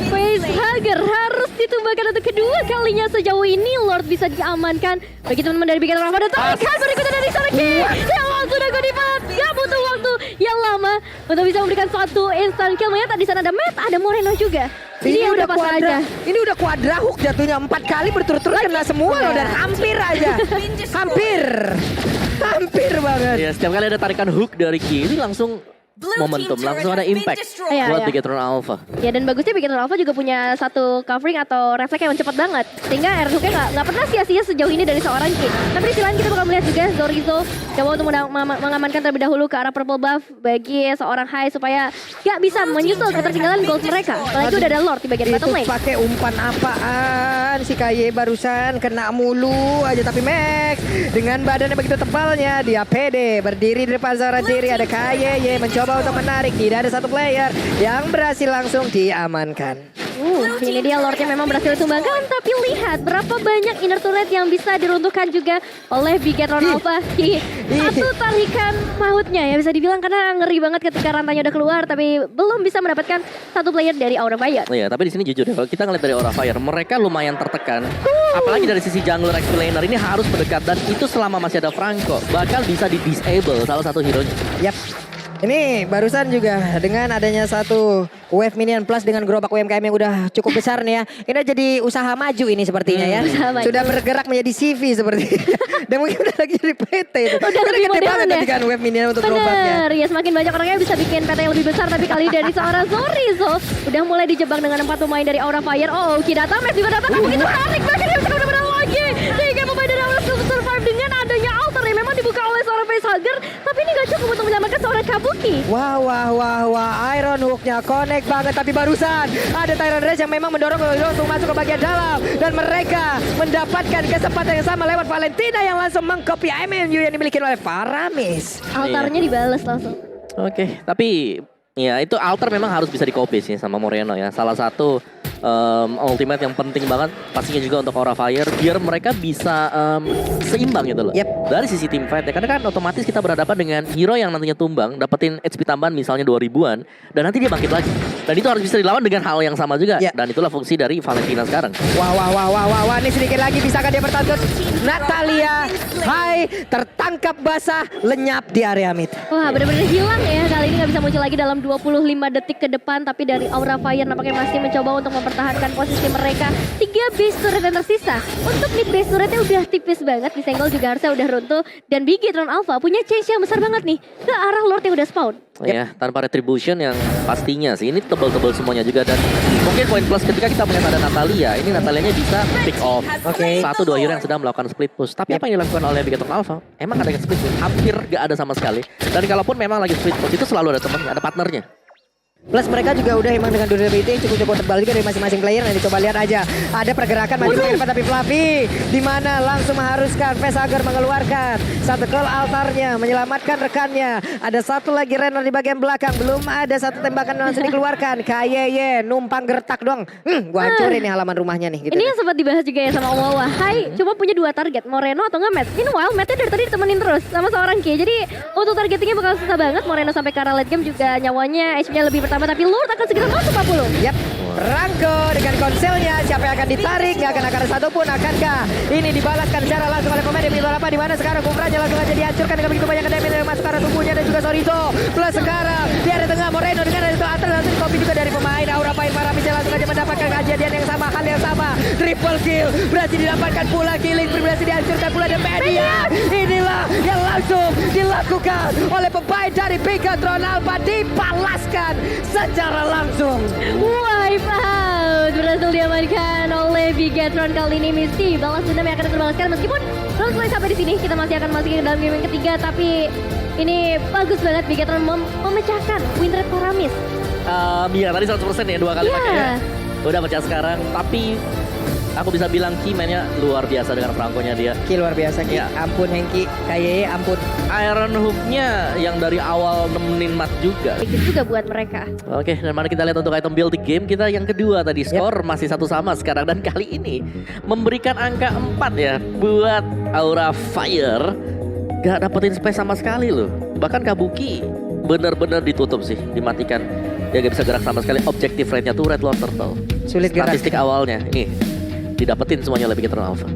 Facehugger harus ditumbangkan untuk kedua kalinya sejauh ini. Lord bisa diamankan. Bagi teman-teman dari Bintang Delapan dan tarikan berikutnya dari Saraki yang langsung udah Godiva. Gak butuh waktu yang lama untuk bisa memberikan satu instant kill. Melihat di sana ada Matt, ada Moreno juga. Ini udah pas kuadra, aja. ini udah kuadra hook jatuhnya 4 kali berturut-turut kena semua loh dan hampir aja. Hampir banget. Ya, setiap kali ada tarikan hook dari kiri langsung momentum, langsung ada impact Iya, buat iya. Bigetron Alpha. Ya, dan bagusnya Bigetron Alpha juga punya satu covering atau refleks yang cepat banget. Sehingga Iron Hook-nya nggak pernah sia-sia sejauh ini dari seorang King. Tapi di sisi lain kita bakal melihat juga Zorizo coba untuk mengamankan terlebih dahulu ke arah purple buff bagi seorang Hai supaya nggak bisa menyusul ketertinggalan gold mereka. Apalagi udah ada Lord di bagian bottom Itu lane. pakai umpan apaan si Kaye barusan kena mulu aja, tapi Max dengan badannya begitu tebalnya dia pede berdiri di depan seorang diri. Ada Kaye mencoba untuk menarik, tidak ada satu player yang berhasil langsung diamankan. Ini dia Lordnya memang berhasil ditumbangkan, tapi lihat berapa banyak inner turret yang bisa diruntuhkan juga oleh Bigetron Alpha. Satu tarikan mautnya ya bisa dibilang, karena ngeri banget ketika rantainya udah keluar tapi belum bisa mendapatkan satu player dari Aura Fire. Iya, tapi di sini jujur ya, kalau kita ngeliat dari Aura Fire, mereka lumayan tertekan. Apalagi dari sisi jungler XP laner ini harus mendekat, dan itu selama masih ada Franco bakal bisa di-disable salah satu hero. Yap. Ini barusan juga dengan adanya satu wave minion plus dengan gerobak UMKM yang udah cukup besar nih ya. Ini jadi usaha maju ini sepertinya ya. Usaha maju. Sudah bergerak menjadi CV seperti dan mungkin udah lagi jadi PT itu. Udah lebih gede modern banget ya. tadi kan wave minion untuk gerobaknya. Bener, ya semakin banyak orangnya bisa bikin PT yang lebih besar, tapi kali dari seorang Zorizo udah mulai dijebak dengan 4 pemain dari Aura Fire. Oh, Kidata Max juga datang, begitu tarik bahkan dia bisa benar-benar lagi. Sehingga pemain dari Aura Skill survive dengan adanya altar yang memang dibuka oleh seorang Facehugger, tapi ini gak cukup untuk menyelamatkan seorang Kabuki. Wah, Iron Hook-nya connect banget, tapi barusan ada Tyrant Rage yang memang mendorong Lolo untuk masuk ke bagian dalam, dan mereka mendapatkan kesempatan yang sama lewat Valentina yang langsung mengcopy MMU yang dimiliki oleh Paramis. Altarnya dibales langsung. Oke, tapi ya itu altar memang harus bisa di-copy sih sama Moreno ya. Salah satu ultimate yang penting banget pastinya juga untuk Aura Fire biar mereka bisa seimbang gitu loh. Yep. Dari sisi team fight ya, karena kan otomatis kita berhadapan dengan hero yang nantinya tumbang, dapetin HP tambahan misalnya 2000-an, dan nanti dia bangkit lagi. Dan itu harus bisa dilawan dengan hal yang sama juga. Yeah. Dan itulah fungsi dari Valentina sekarang. Wah, ini sedikit lagi bisakah dia bertahan? Natalia, Hai, tertangkap basah, lenyap di area mid. Wah, benar-benar hilang ya. Kali ini nggak bisa muncul lagi dalam 25 detik ke depan. Tapi dari Aura Fire nampaknya masih mencoba untuk mempertahankan posisi mereka. 3 base turret yang tersisa. Untuk mid base turretnya udah tipis banget. Disenggol juga harusnya udah runtuh. Dan Bigetron Alpha punya chance yang besar banget nih ke arah Lord yang udah spawn. Ya, tanpa retribution yang pastinya sih. Ini tebel-tebel semuanya juga. Dan mungkin poin plus ketika kita melihat ada Natalia. Ini Natalianya bisa pick off. Oke. 1-2 hero yang sedang melakukan split push. Tapi apa yang dilakukan oleh Bigetron Alpha? Emang ada yang split push? Hampir gak ada sama sekali. Dan kalaupun memang lagi split push, itu selalu ada temannya, ada partnernya. Plus mereka juga udah emang dengan durability yang cukup tebal juga dari masing-masing player. Nanti coba lihat aja. Ada pergerakan maju ke depan, tapi Fluffy di mana langsung mengharuskan Facehugger mengeluarkan satu call altarnya, menyelamatkan rekannya. Ada satu lagi Renner di bagian belakang, belum ada satu tembakan langsung dikeluarkan. Kayeye numpang gertak doang. Gua hancurin nih halaman rumahnya nih gitu. Ini yang sempat dibahas juga ya sama Om Wawa. Hai, cuma punya 2 target, Moreno atau enggak Matt. Meanwhile, Mattnya dari tadi ditemenin terus sama seorang Ki. Jadi untuk targetingnya bakal susah banget. Moreno sampai ke arah late game juga nyawanya HP-nya lebih pertama, tapi Lord akan segera masuk 40. Yap, Franco dengan konselnya, siapa yang akan ditarik? Gak akan ada satupun. Akankah ini dibalaskan secara langsung oleh pemain Demi Lorapa, di mana sekarang Kufranya langsung aja dihancurkan dengan begitu banyak damage yang masuk ke arah tubuhnya, dan juga Sorizo. Plus sekarang di area tengah Moreno dengan ada itu atas langsung copy juga dari pemain Aura Fire. Paramis langsung aja mendapatkan kejadian yang sama, hal yang sama. Triple kill berhasil didapatkan pula, killing berhasil dihancurkan pula, dan media inilah yang langsung dilakukan oleh pemain dari Bigetron Alpha, dibalaskan secara langsung. Wipe out berhasil diamankan oleh Bigetron. Kali ini Misty balas dendam yang akan terbalaskan meskipun belum selesai sampai di sini. Kita masih akan masuk ke dalam game yang ketiga, tapi ini bagus banget Bigetron memecahkan win rate Paramis. Iya tadi 100% ya 2 kali Iya. pakai ya. Udah pecah sekarang, tapi aku bisa bilang Ki mainnya luar biasa dengan perangkonya dia. Ki luar biasa Ki. Iya. Ampun Hengki, kayak ampun. Iron Hook-nya yang dari awal nemenin Mat juga. Bagus juga buat mereka. Oke, dan mari kita lihat untuk item build di game kita yang kedua tadi. Skor masih 1 sama sekarang. Dan kali ini memberikan angka 4 ya buat Aura Fire. Gak dapetin space sama sekali loh. Bahkan Kabuki benar-benar ditutup sih, dimatikan. Dia gak bisa gerak sama sekali. Objective rate-nya tuh Red Lord Turtle. Sulit gerak. Statistik awalnya, ini didapetin semuanya oleh Bigetron Alpha.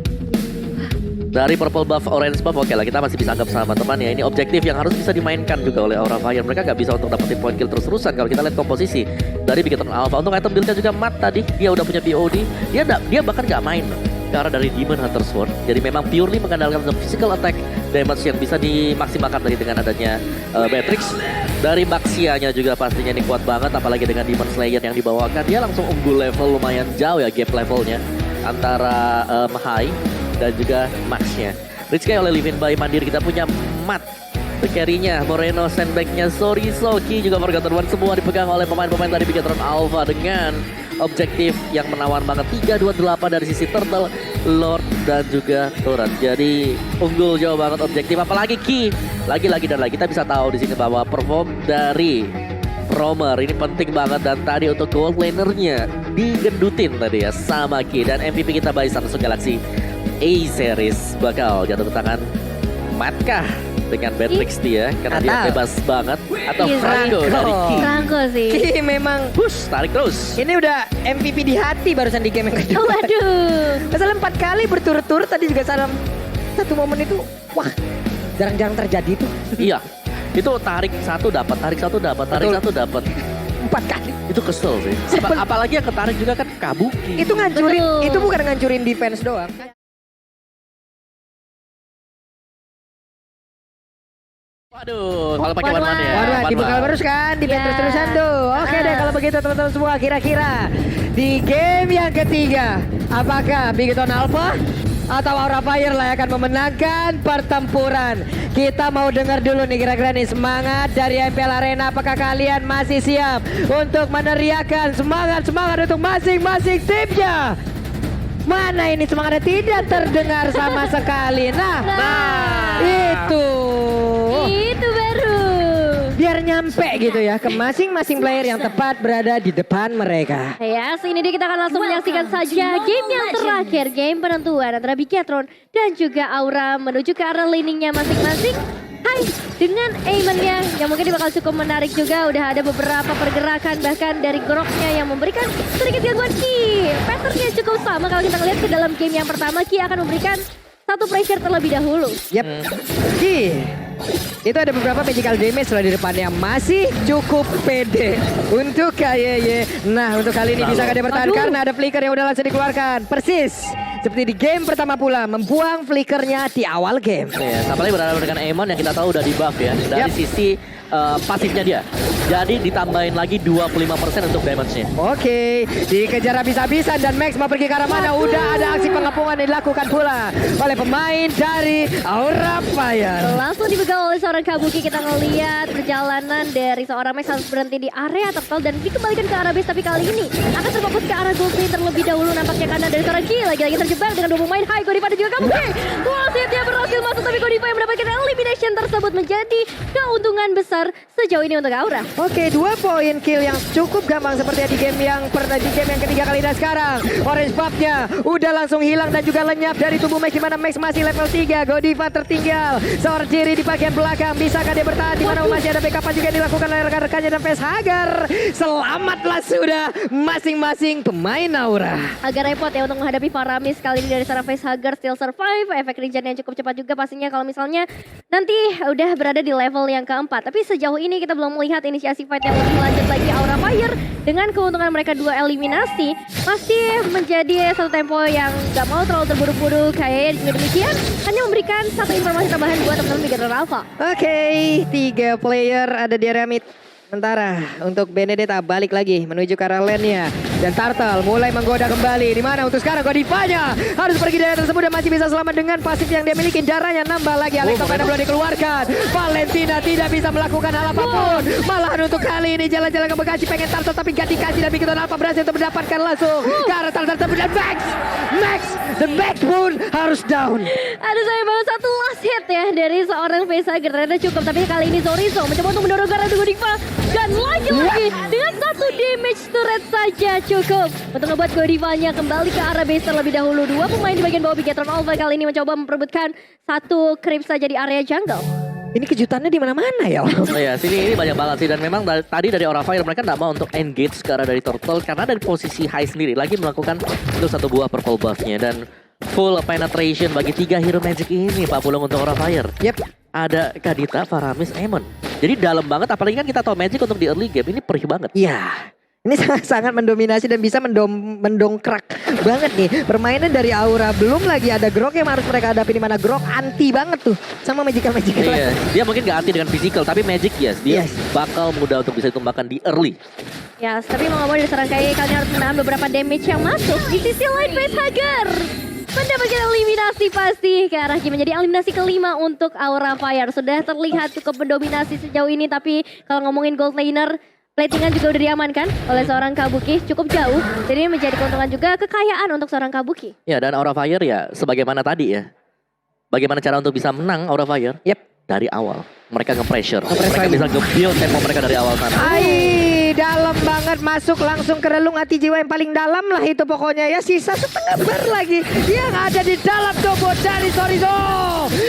Dari purple buff, orange buff, oke lah kita masih bisa anggap sama teman ya. Ini objektif yang harus bisa dimainkan juga oleh Aura Fire. Mereka gak bisa untuk dapetin point kill terus-terusan kalau kita lihat komposisi dari Bigetron Alpha. Untuk item build-nya juga Mat tadi, dia udah punya BOD. Dia bahkan gak main karena dari Demon Hunter Sword. Jadi memang purely mengandalkan physical attack damage yang bisa dimaksimalkan tadi dengan adanya Matrix. Dari Baxia-nya juga pastinya ini kuat banget, apalagi dengan Demon Slayer yang dibawakan. Dia langsung unggul level lumayan jauh ya gap levelnya antara High dan juga Max-nya. Rizky oleh Livin by Mandiri, kita punya Mat carry-nya, Moreno, sandbag-nya, Soki juga Forgotten One, semua dipegang oleh pemain-pemain dari Bigetron Alpha dengan objektif yang menawan banget. 3-2-8 dari sisi Turtle, Lord dan juga Torrent. Jadi unggul jauh banget objektif, apalagi Ki. Lagi-lagi dan lagi kita bisa tahu di sini bahwa perform dari Romer ini penting banget, dan tadi untuk gold laner-nya digendutin tadi ya sama Ki, dan MVP kita by Samsung Galaxy A-Series bakal jatuh ke tangan Matkah dengan Matrix dia karena dia bebas banget, atau Iya, Franco dari Ki. Franco sih. Ki memang Push, tarik terus. ini udah MVP di hati barusan di game yang kedua. Waduh. Masalah 4 kali berturut-turut tadi juga satu momen itu, wah jarang-jarang terjadi tuh. Iya, itu tarik satu dapat, tarik satu dapat, tarik Betul. satu dapat. 4 kali. Itu kesel sih. Apalagi yang ketarik juga kan Kabuki. Itu ngancurin, Betul. itu bukan ngancurin defense doang. Waduh, kalau pakai one-one ya. Waduh, One-one. dibuka terus kan, di Ya. terus-terusan tuh. Oke deh kalau begitu teman-teman semua, kira-kira di game yang ketiga, apakah Bigetron Alpha atau Aura Fire lah yang akan memenangkan pertempuran? Kita mau dengar dulu nih kira-kira nih semangat dari MPL Arena. Apakah kalian masih siap untuk meneriakan semangat-semangat untuk masing-masing timnya? Mana ini semangatnya tidak terdengar sama sekali. Nah. Itu. Itu baru. Biar nyampe gitu ya ke masing-masing player yang tepat berada di depan mereka. Ya, ini dia kita akan langsung menyaksikan saja game yang terakhir, game penentuan antara Bigetron dan juga Aura menuju ke arah laningnya masing-masing. Hai, dengan aimannya yang mungkin bakal cukup menarik juga. Udah ada beberapa pergerakan bahkan dari Groknya yang memberikan sedikit gangguan Ki. Patternnya cukup sama kalau kita lihat ke dalam game yang pertama. Ki akan memberikan satu pressure terlebih dahulu. Yap. Ki. Itu ada beberapa magical damage lah di depannya. Masih cukup pede untuk KYY. Nah, untuk kali ini bisa dia bertahan karena ada flicker yang udah langsung dikeluarkan. Persis seperti di game pertama pula, membuang flickernya di awal game. Ya, apalagi berhadapan dengan Aemon yang kita tahu udah di buff ya dari sisi pasifnya dia. Jadi ditambahin lagi 25% untuk damage-nya. Oke, dikejar habis-habisan dan Max mau pergi ke arah mana? Udah ada aksi pengepungan yang dilakukan pula oleh pemain dari Aura Fire. Langsung dibegal oleh seorang Kabuki. Kita ngeliat perjalanan dari seorang Max harus berhenti di area Turtle dan dikembalikan ke arah base. Tapi kali ini akan terfokus ke arah gold lane terlebih dahulu. Nampaknya kanan dari seorang Ki lagi-lagi terjebak dengan dua pemain High, Godiva dan juga Kabuki. Wasitnya berhasil masuk tapi Godiva yang mendapatkan elimination tersebut menjadi keuntungan besar sejauh ini untuk Aura. Oke, 2 poin kill yang cukup gampang seperti di game yang ketiga kali dan sekarang. Orange buff-nya udah langsung hilang dan juga lenyap dari tubuh Max, di mana Max masih level 3. Godiva tertinggal. Seorang Ciri di bagian belakang. Bisakah dia bertahan? Di mana masih ada backup juga yang dilakukan oleh rekan-rekannya dan Facehagar. Selamatlah sudah masing-masing pemain Aura. Agak repot ya untuk menghadapi Paramis kali ini dari seorang Facehagar still survive. Efek regen yang cukup cepat juga pastinya kalau misalnya nanti udah berada di level yang keempat. Tapi sejauh ini kita belum melihat inisiasi fight yang lebih lanjut lagi. Aura Fire dengan keuntungan mereka 2 eliminasi masih menjadi satu tempo yang gak mau terlalu terburu-buru. Kayaknya juga demikian hanya memberikan satu informasi tambahan buat teman-teman Bigetron Alpha. Oke, 3 player ada di area mid. Sementara untuk Benedetta balik lagi menuju ke arah lane-nya. Dan Turtle mulai menggoda kembali. Di mana untuk sekarang Godivanya harus pergi dari tersebut dan masih bisa selamat dengan pasif yang dia miliki. Darahnya nambah lagi. Alex Topana belum dikeluarkan. Valentina tidak bisa melakukan hal apapun. Malahan untuk kali ini jalan-jalan ke Bekasi pengen Turtle tapi gak dikasih. Dan Bikiton Alpha berhasil untuk mendapatkan langsung ke arah Turtle dan Max. The Max pun harus down. Aduh sayang banget, satu last hit ya dari seorang Facehager. Ternyata cukup, tapi kali ini Sorizo mencoba untuk mendorong ke arah Godiva. Dan lagi-lagi dengan satu damage turret saja cukup untuk membuat Godivanya kembali ke arah base terlebih dahulu. Dua pemain di bagian bawah Bigetron Alpha kali ini mencoba memperebutkan satu creep saja di area jungle. Ini kejutannya di mana-mana ya. Oh ya, sini ini banyak banget sih. Dan memang tadi dari Aura Fire mereka nggak mau untuk engage ke arah dari Turtle. Karena dari posisi high sendiri lagi melakukan itu satu buah purple buff-nya. Dan full penetration bagi 3 hero magic ini Pak Pulung untuk Aura Fire. Yep. Ada Kadita, Faramis, Amon. Jadi dalam banget, apalagi kan kita tahu magic untuk di early game ini perih banget. Iya. Ini sangat mendominasi dan bisa mendongkrak banget nih permainan dari Aura. Belum lagi ada Grok yang harus mereka hadapi, di mana Grok anti banget tuh sama magical. Iya, dia mungkin gak anti dengan physical, tapi magic yes, dia bakal mudah untuk bisa ditumbangkan di early. Ya, tapi mau nggak mau diserang kayak kalian harus menahan beberapa damage yang masuk. Di sisi lain Facehager mendapatkan eliminasi pasti ke arah Kim. Menjadi eliminasi kelima untuk Aura Fire. Sudah terlihat cukup mendominasi sejauh ini, tapi kalau ngomongin gold laner, platingan juga udah diamankan oleh seorang Kabuki cukup jauh. Jadi ini menjadi keuntungan juga kekayaan untuk seorang Kabuki. Ya, dan Aura Fire ya sebagaimana tadi ya. Bagaimana cara untuk bisa menang Aura Fire? Yep. Dari awal. Mereka nge-pressure. Mereka bisa nge-build tempo mereka dari awal sana. Dalam banget, masuk langsung ke relung hati jiwa yang paling dalam lah itu pokoknya ya. Sisa setengah bar lagi yang ada di dalam tubuh dari Sorizo.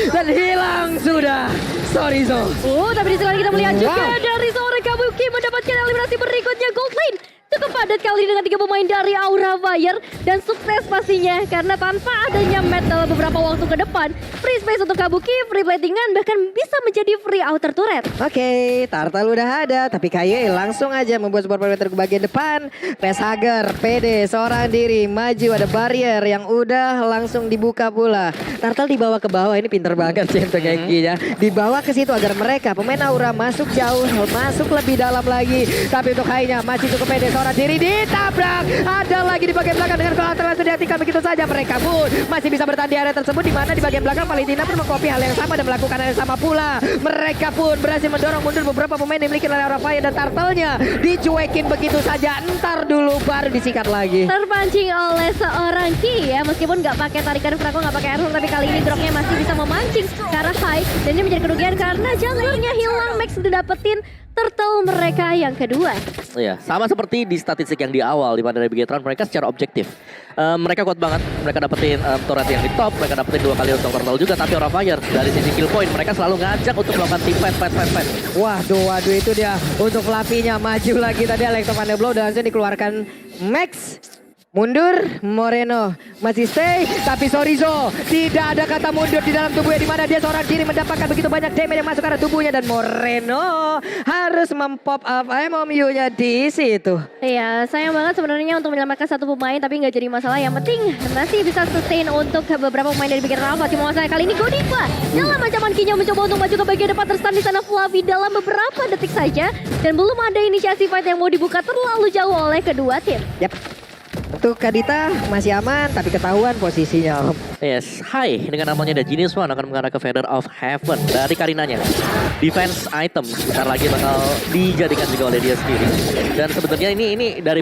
Dan hilang sudah Sorizo. Tapi di sini kita melihat juga dari seorang Kabuki mendapatkan eliminasi berikutnya. Gold lane cukup padat kali dengan 3 pemain dari Aura Fire. Dan sukses pastinya karena tanpa adanya match dalam beberapa waktu ke depan, free space untuk Kabuki, free platingan, bahkan bisa menjadi free outer turret. Oke, Turtle udah ada, tapi Kaye langsung aja membuat support perimeter ke bagian depan. Facehager, PD, seorang diri, maju, ada barrier yang udah langsung dibuka pula. Turtle dibawa ke bawah, ini pinter banget sih untuk Genki ya. Dibawa ke situ agar mereka, pemain Aura masuk jauh, masuk lebih dalam lagi. Tapi untuk Kaye-nya masih cukup PD, seorang diri ditabrak. Ada lagi di bagian belakang dengan collateral langsung dihatikan, begitu saja. Mereka pun masih bisa bertahan di area tersebut, di mana di bagian belakang Valentina pun mengcopy hal yang sama dan melakukan hal yang sama pula. Mereka pun berhasil mendorong mundur beberapa pemain yang dimiliki oleh Aura Fire, dan Turtle-nya dicuekin begitu saja. Entar dulu baru disikat lagi. Terpancing oleh seorang Ki ya, meskipun nggak pakai tarikan Franco, nggak pakai airhorn, tapi kali ini Groknya masih bisa memancing ke arah high. Dan ini menjadi kerugian karena junglernya hilang. Max didapetin Turtle mereka yang kedua. Iya, sama seperti di statistik yang di awal, di mana dari Bigetron mereka secara objektif. Mereka kuat banget, mereka dapetin turret yang di top, mereka dapetin 2 kali untuk Turtle juga, tapi Aura Fire dari sisi kill point mereka selalu ngajak untuk melakukan team fight. Waduh itu dia untuk Flavinya maju lagi tadi. Alex Topana blow dan langsung dikeluarkan Max. Mundur, Moreno masih stay, tapi Sorizo tidak ada kata mundur di dalam tubuhnya, di mana dia seorang diri mendapatkan begitu banyak damage yang masuk ke arah tubuhnya, dan Moreno harus mempop up MMU-nya di situ. Iya, sayang banget sebenarnya untuk menyelamatkan satu pemain, tapi nggak jadi masalah. Yang penting masih bisa sustain untuk beberapa pemain dari Bigetron Alpha. Cuma masalah kali ini Godiva dalam ancaman Kinya mencoba untuk maju ke bagian depan, terstun di sana Flavi dalam beberapa detik saja, dan belum ada inisiasi fight yang mau dibuka terlalu jauh oleh kedua tim. Yap. Untuk Kadita masih aman, tapi ketahuan posisinya. Yes, hai, dengan namanya The Genius One akan mengarah ke Feather of Heaven dari Karinanya. Defense item bentar lagi bakal dijadikan juga oleh dia sendiri. Dan sebenarnya ini dari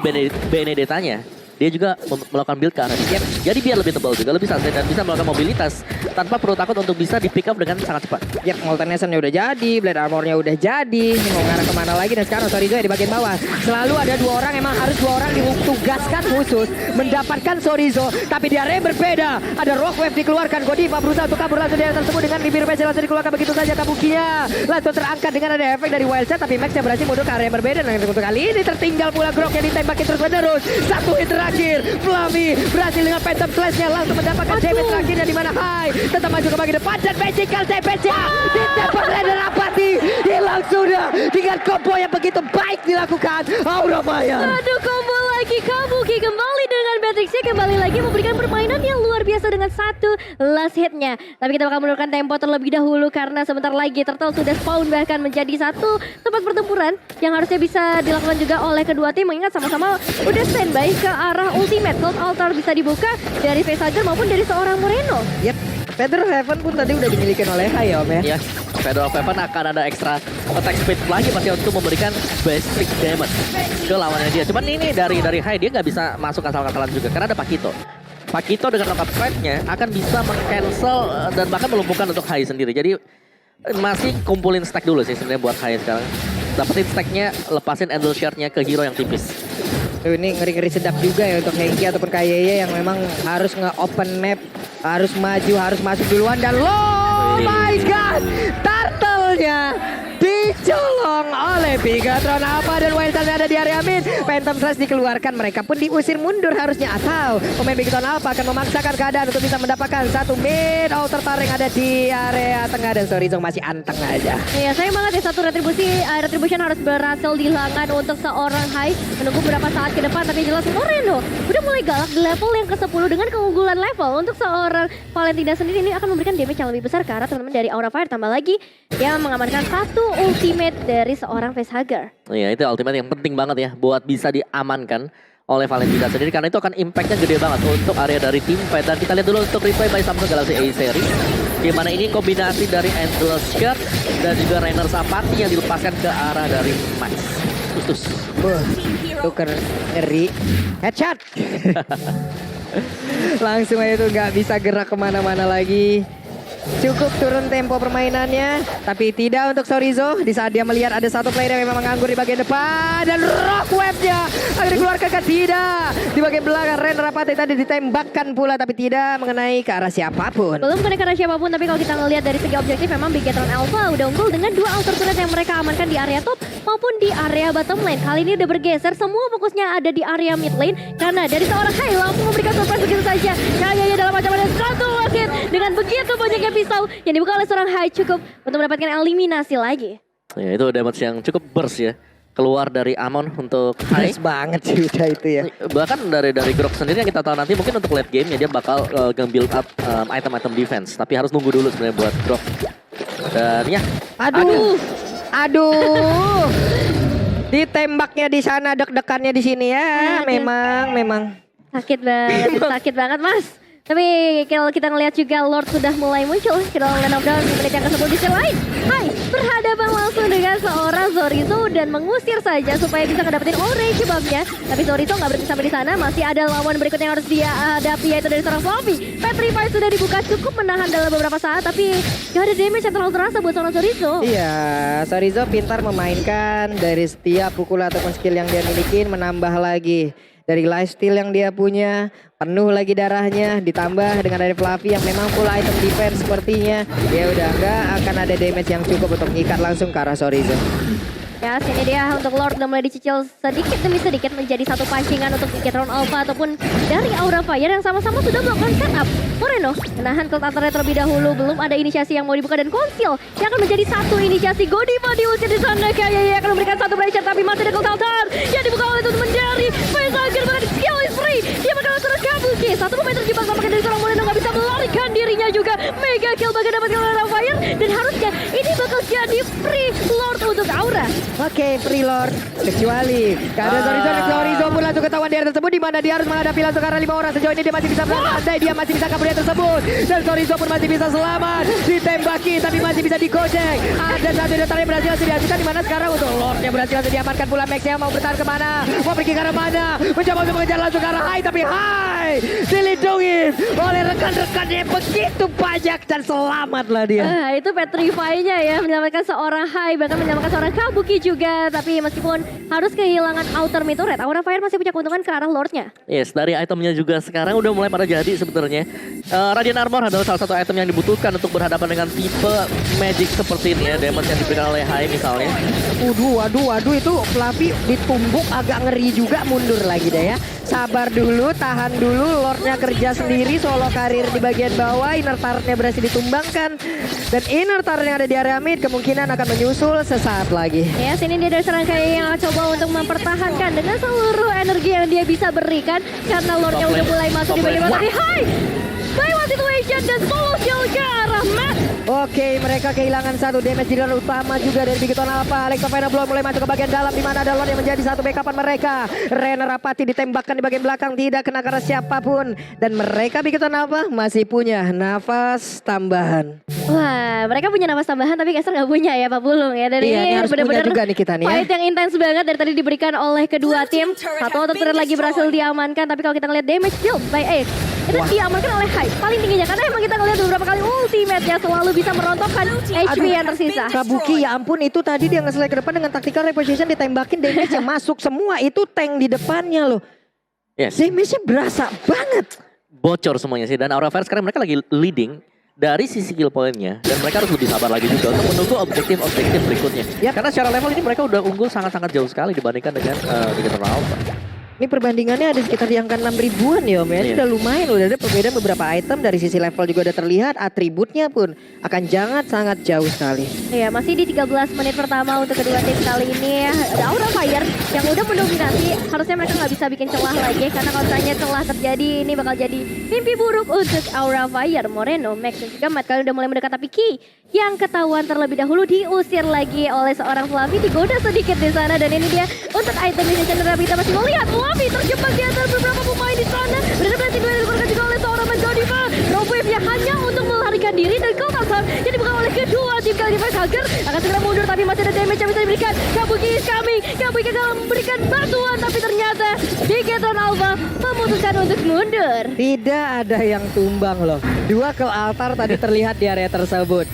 Benedettanya. Dia juga melakukan build ke arah dia. Jadi biar lebih tebal juga, lebih santai dan bisa melakukan mobilitas tanpa perlu takut untuk bisa di pick up dengan sangat cepat. Yap, Molten Nation-nya udah jadi, Blade Armor-nya udah jadi. Mau ngarah kemana lagi, dan sekarang Sorizo ya di bagian bawah. Selalu ada 2 orang, emang harus 2 orang ditugaskan khusus mendapatkan Sorizo. Tapi di area berbeda, ada Rock Wave dikeluarkan. Godiva berusaha untuk kabur langsung di area tersebut dengan bibir PC langsung dikeluarkan begitu saja. Kabukinya langsung terangkat dengan ada efek dari Wild Shot, tapi Max yang berhasil mundur ke area berbeda. Dan untuk kali ini tertinggal pula Grok yang ditembakin terus menerus. Satu hit terakhir, Flavi berhasil dengan Phantom Slash-nya langsung mendapatkan damage terakhirnya, di mana Hai tetap maju ke bagian depan, dan magical damage-nya ditembak Raider Apathy, hilang sudah dengan combo yang begitu baik dilakukan Aura Fire. Aduh, combo lagi Kabuki kembali dengan Matrix-nya, kembali lagi memberikan permainan yang luar biasa biasa dengan satu last hitnya. Tapi kita bakal menurunkan tempo terlebih dahulu karena sebentar lagi Turtle sudah spawn bahkan menjadi satu tempat pertempuran yang harusnya bisa dilakukan juga oleh kedua tim. Mengingat sama-sama udah standby ke arah ultimate. Cold Altar bisa dibuka dari Facehugger maupun dari seorang Moreno. Yep, Feather of Heaven pun tadi udah dimiliki oleh Hai ya Om ya. Ya, Feather of Heaven akan ada extra attack speed lagi pasti untuk memberikan basic damage ke lawannya dia. Cuman ini dari Hai dia nggak bisa masuk asal-asalan juga karena ada Pakito. Pakito dengan lengkap strike-nya akan bisa meng-cancel dan bahkan melumpuhkan untuk Hai sendiri. Jadi masih kumpulin stack dulu sih sebenarnya buat Hai sekarang. Dapetin stack-nya, lepasin Endless Shard-nya ke hero yang tipis. Ini ngeri-ngeri sedap juga ya untuk Hengki ataupun Kayeye yang memang harus nge-open map, harus maju, harus masuk duluan dan oh my god, turtle-nya dicolong oleh Bigatron Alpha dan Wildcard ada di area mid. Phantom Slash dikeluarkan, mereka pun diusir mundur harusnya atau pemain Bigatron Alpha akan memaksakan keadaan untuk bisa mendapatkan satu mid outer tar yang ada di area tengah dan Sorizong masih anteng aja. Iya, sayang banget ya satu retribution harus berhasil dihilangkan untuk seorang Hai menunggu beberapa saat ke depan. Tapi jelas Moreno udah mulai galak di level yang ke-10 dengan keunggulan level untuk seorang Valentina sendiri. Ini akan memberikan damage yang lebih besar karena teman-teman dari Aura Fire tambah lagi yang mengamankan satu ultimate dari seorang Facehugger. Iya, itu ultimate yang penting banget ya buat bisa diamankan oleh Valentina sendiri karena itu akan impactnya gede banget untuk area dari tim fight. Dan kita lihat dulu untuk replay by Samsung Galaxy A series gimana ini kombinasi dari Endless Shard dan juga Rainer Sapati yang dilepaskan ke arah dari Max. Tutus. Tuker ngeri headshot. Langsung aja tuh nggak bisa gerak kemana-mana lagi. Cukup turun tempo permainannya, tapi tidak untuk Sorizo. Di saat dia melihat ada satu player yang memang menganggur di bagian depan dan rock webnya akan dikeluarkan kan tidak. Di bagian belakang Ren Rapate tadi ditembakkan pula tapi tidak mengenai ke arah siapapun. Belum kena ke arah siapapun, tapi kalau kita ngelihat dari segi objektif memang Bigatron Alpha udah unggul dengan dua outer turret yang mereka amankan di area top maupun di area bottom lane. Kali ini udah bergeser, semua fokusnya ada di area mid lane karena dari seorang Hai langsung memberikan surprise begitu saja. Kayaknya dalam ancaman satu wasit dengan begitu banyaknya pisau yang dibuka oleh seorang Hai cukup untuk mendapatkan eliminasi lagi. Ya, itu damage yang cukup burst ya keluar dari Amon untuk Hai. Nice banget sih udah itu ya. Bahkan dari Grok sendiri yang kita tahu nanti mungkin untuk late game ya dia bakal build up item-item defense, tapi harus nunggu dulu sebenarnya buat Grok. Dan ya, Aduh. Ditembaknya di sana, deg-degannya di sini ya. Memang. Sakit banget Mas. Tapi kalau kita ngelihat juga Lord sudah mulai muncul ke dalam lane of down di menit yang ke-10 di sisi lain. Hai berhadapan langsung dengan seorang Sorizo dan mengusir saja supaya bisa ngedapetin orange babnya. Tapi Sorizo nggak berhenti sampai di sana, masih ada lawan berikutnya yang harus dia hadapi yaitu dari seorang Fluffy. Petrify sudah dibuka cukup menahan dalam beberapa saat tapi gak ada damage yang terlalu terasa buat seorang Sorizo. Iya, Sorizo pintar memainkan dari setiap pukul ataupun skill yang dia miliki, menambah lagi dari lifesteal yang dia punya, penuh lagi darahnya, ditambah dengan dari Fluffy yang memang full item defense sepertinya. Ya udah nggak akan ada damage yang cukup untuk mengikat langsung ke arah Sorizo. Ya, sini dia untuk Lord udah mulai dicicil sedikit demi sedikit menjadi satu pancingan untuk Bigatron Alpha ataupun dari Aura Fire yang sama-sama sudah melakukan setup. Moreno menahan Cold Altar terlebih dahulu, belum ada inisiasi yang mau dibuka dan Konsil yang akan menjadi satu inisiasi. Godiva diusir di sana, kayaknya akan memberikan satu pressure tapi masih ada Cold Altar yang dibuka oleh teman dari Facehugger bahkan skill is free. Dia bakal terus Kabuki, satu pemain terjebak tampaknya dari seorang Moreno nggak bisa melarikan dirinya juga. Mega kill bagian dapatkan oleh Aura Fire dan harusnya ini bakal jadi free Lord untuk Aura. Oke, free Lord. Kecuali keadaan Sorizo pun langsung ketahuan di area tersebut di mana dia harus menghadapi langsung karena 5 orang. Sejauh ini dia masih bisa berandai, dia masih bisa kabur dari tersebut. Dan Sorizo pun masih bisa selamat. Ditembaki tapi masih bisa digocek. Ada satu detail yang berhasil dihasilkan di mana sekarang untuk Lordnya berhasil diamankan pula. Max yang mau bertahan kemana? Mau pergi ke arah mana? Mencoba untuk mengejar langsung ke arah Hai tapi Hai dilindungi oleh rekan-rekannya begitu banyak dan selamatlah dia. Itu Petrify-nya ya menyelamatkan seorang Hai bahkan menyelamatkan seorang Kabuki juga. Tapi meskipun harus kehilangan outer mid turret, Aura Fire masih punya keuntungan ke arah Lordnya. yes, dari itemnya juga sekarang udah mulai pada jadi sebenarnya. Radiant Armor adalah salah satu item yang dibutuhkan untuk berhadapan dengan tipe magic seperti ini ya. Damage yang diberikan oleh Hai misalnya. Waduh itu Fluffy ditumbuk agak ngeri juga, mundur lagi deh ya. Sabar dulu, tahan dulu, Lordnya kerja sendiri, solo karir di bagian bawah, inner turret-nya berhasil ditumbangkan. Dan inner turret yang ada di area mid kemungkinan akan menyusul sesaat lagi. Ya, sini dia dari serangkaian yang coba untuk mempertahankan dengan seluruh energi yang dia bisa berikan karena Lordnya udah mulai masuk di bagian bawah. Tapi Hai! By Oke, mereka kehilangan satu damage di dalam utama juga dari Bigoton Alpha. Alex Fena belum mulai masuk ke bagian dalam di mana ada Lord yang menjadi satu backupan mereka. Rena Rapati ditembakkan di bagian belakang, tidak kena karena siapapun. Dan mereka Bigoton Alpha masih punya nafas tambahan. Wah, mereka punya nafas tambahan tapi Caster nggak punya ya Pak Pulung ya. Dan Iya, ini ini harus punya benar-benar juga nih kita nih ya. fight yang intens banget dari tadi diberikan oleh kedua tim. Satu turret lagi berhasil diamankan, tapi kalau kita ngeliat damage deal by Ace itu diamankan oleh Hyde paling tingginya, karena emang kita ngeliat beberapa kali ultimate-nya selalu bisa merontokkan HP yang tersisa. Kabuki, ya ampun, itu tadi dia nge-select ke depan dengan tactical reposition, ditembakin damage yang masuk semua. Itu tank di depannya loh. Yes. Damage-nya berasa banget. Bocor semuanya sih. Dan Aura Fire sekarang mereka lagi leading dari sisi kill point-nya. Dan mereka harus lebih sabar lagi juga untuk menunggu objektif-objektif berikutnya. Yap. Karena secara level ini mereka udah unggul sangat-sangat jauh sekali dibandingkan dengan Bigoton Alpha. Ini perbandingannya ada sekitar di angka 6 ribuan ya Om ya. Ini Iya. udah lumayan, udah ada perbedaan beberapa item. Dari sisi level juga udah terlihat, atributnya pun akan sangat jauh sekali. Iya, masih di 13 menit pertama untuk kedua tim kali ini. Ada Aura Fire yang udah mendominasi. Harusnya mereka nggak bisa bikin celah lagi, karena kalau misalnya celah terjadi ini bakal jadi mimpi buruk untuk Aura Fire. Moreno, Max dan juga Matt kali udah mulai mendekat, tapi Ki yang ketahuan terlebih dahulu diusir lagi oleh seorang Fluffy, digoda sedikit di sana. Dan ini dia untuk item Vision Rabbit. Kita masih melihat Fluffy terjebak di antara beberapa pemain di sana. Benar-benar dua yang dikeluarkan juga oleh seorang Godiva. Wave-nya hanya untuk melarikan diri dari Cold Altar yang dibuka oleh kedua tim kali ini. Hager akan segera mundur, tapi masih ada damage yang bisa diberikan. Kabuki is coming. Kabuki gagal memberikan bantuan, tapi ternyata Bigoton Alpha memutuskan untuk mundur. Tidak ada yang tumbang loh. Dua Cold Altar tadi terlihat di area tersebut.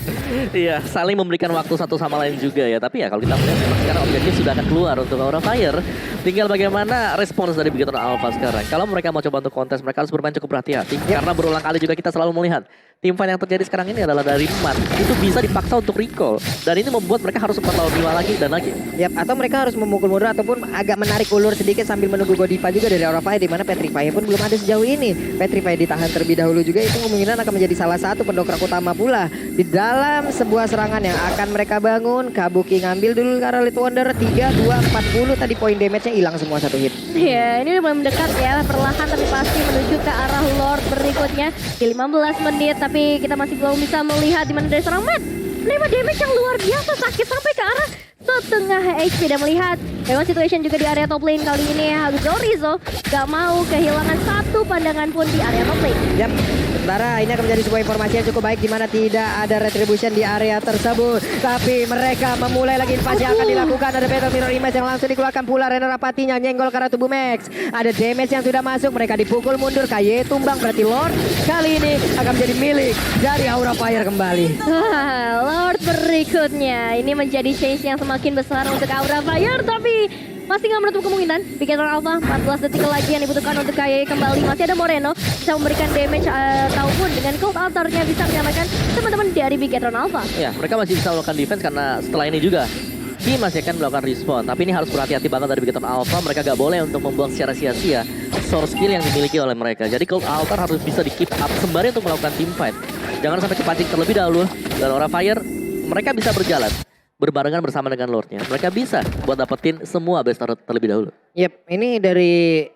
Iya, saling memberikan waktu satu sama lain juga ya. Tapi ya kalau kita melihat memang sekarang objektif sudah akan keluar untuk Aura Fire. Tinggal bagaimana respons dari Bigoton Alpha sekarang. Kalau mereka mau coba untuk kontes, mereka harus bermain cukup berhati-hati. Karena berulang kali juga kita selalu melihat tim fight yang terjadi sekarang ini adalah dari Mat. Itu bisa dipaksa untuk recall. Dan ini membuat mereka harus sempat lawan 5 lagi dan lagi. Yap, atau mereka harus memukul mundur ataupun agak menarik ulur sedikit sambil menunggu Godiva juga dari Aura Fire, di mana Petrify pun belum ada sejauh ini. Petrify ditahan terlebih dahulu juga, itu kemungkinan akan menjadi salah satu pendongkrak utama pula di dalam sebuah serangan yang akan mereka bangun. Kabuki ngambil dulu karena Elite Wonder 3-2-40 tadi poin damage-nya hilang semua satu hit. Ya, ini udah mulai mendekat ya, perlahan tapi pasti menuju ke arah Lord berikutnya di 15 menit. Tapi kita masih belum bisa melihat di mana dari seorang Matt menerima damage yang luar biasa, sakit sampai ke arah setengah HP. Dan melihat memang situation juga di area top lane kali ini, Rizzo gak mau kehilangan satu pandangan pun di area top lane. Yap, sementara ini akan menjadi sebuah informasi yang cukup baik di mana tidak ada retribution di area tersebut. Tapi mereka memulai lagi invasi yang akan dilakukan. Ada Battle Mirror Image yang langsung dikeluarkan pula. Rena Rapatinya nyenggol karena tubuh Max. Ada damage yang sudah masuk, mereka dipukul mundur. KY tumbang, berarti Lord kali ini akan menjadi milik dari Aura Fire kembali. Lord berikutnya, ini menjadi change yang semakin besar untuk Aura Fire, tapi masih nggak menutup kemungkinan. Bigoton Alpha 14 detik lagi yang dibutuhkan untuk KY kembali. Masih ada Moreno bisa memberikan damage ataupun dengan Cold Altar-nya bisa menyelamatkan teman-teman dari Bigoton Alpha. Ya, mereka masih bisa melakukan defense karena setelah ini juga Ki masih akan melakukan respawn. Tapi ini harus berhati-hati banget dari Bigoton Alpha. Mereka gak boleh untuk membuang secara sia-sia source skill yang dimiliki oleh mereka. Jadi Cold Altar harus bisa di keep up sembari untuk melakukan team fight. Jangan sampai kepancing terlebih dahulu. Dan Aura Fire mereka bisa berjalan berbarengan bersama dengan Lordnya. Mereka bisa buat dapetin semua base turret terlebih dahulu. Yep, ini dari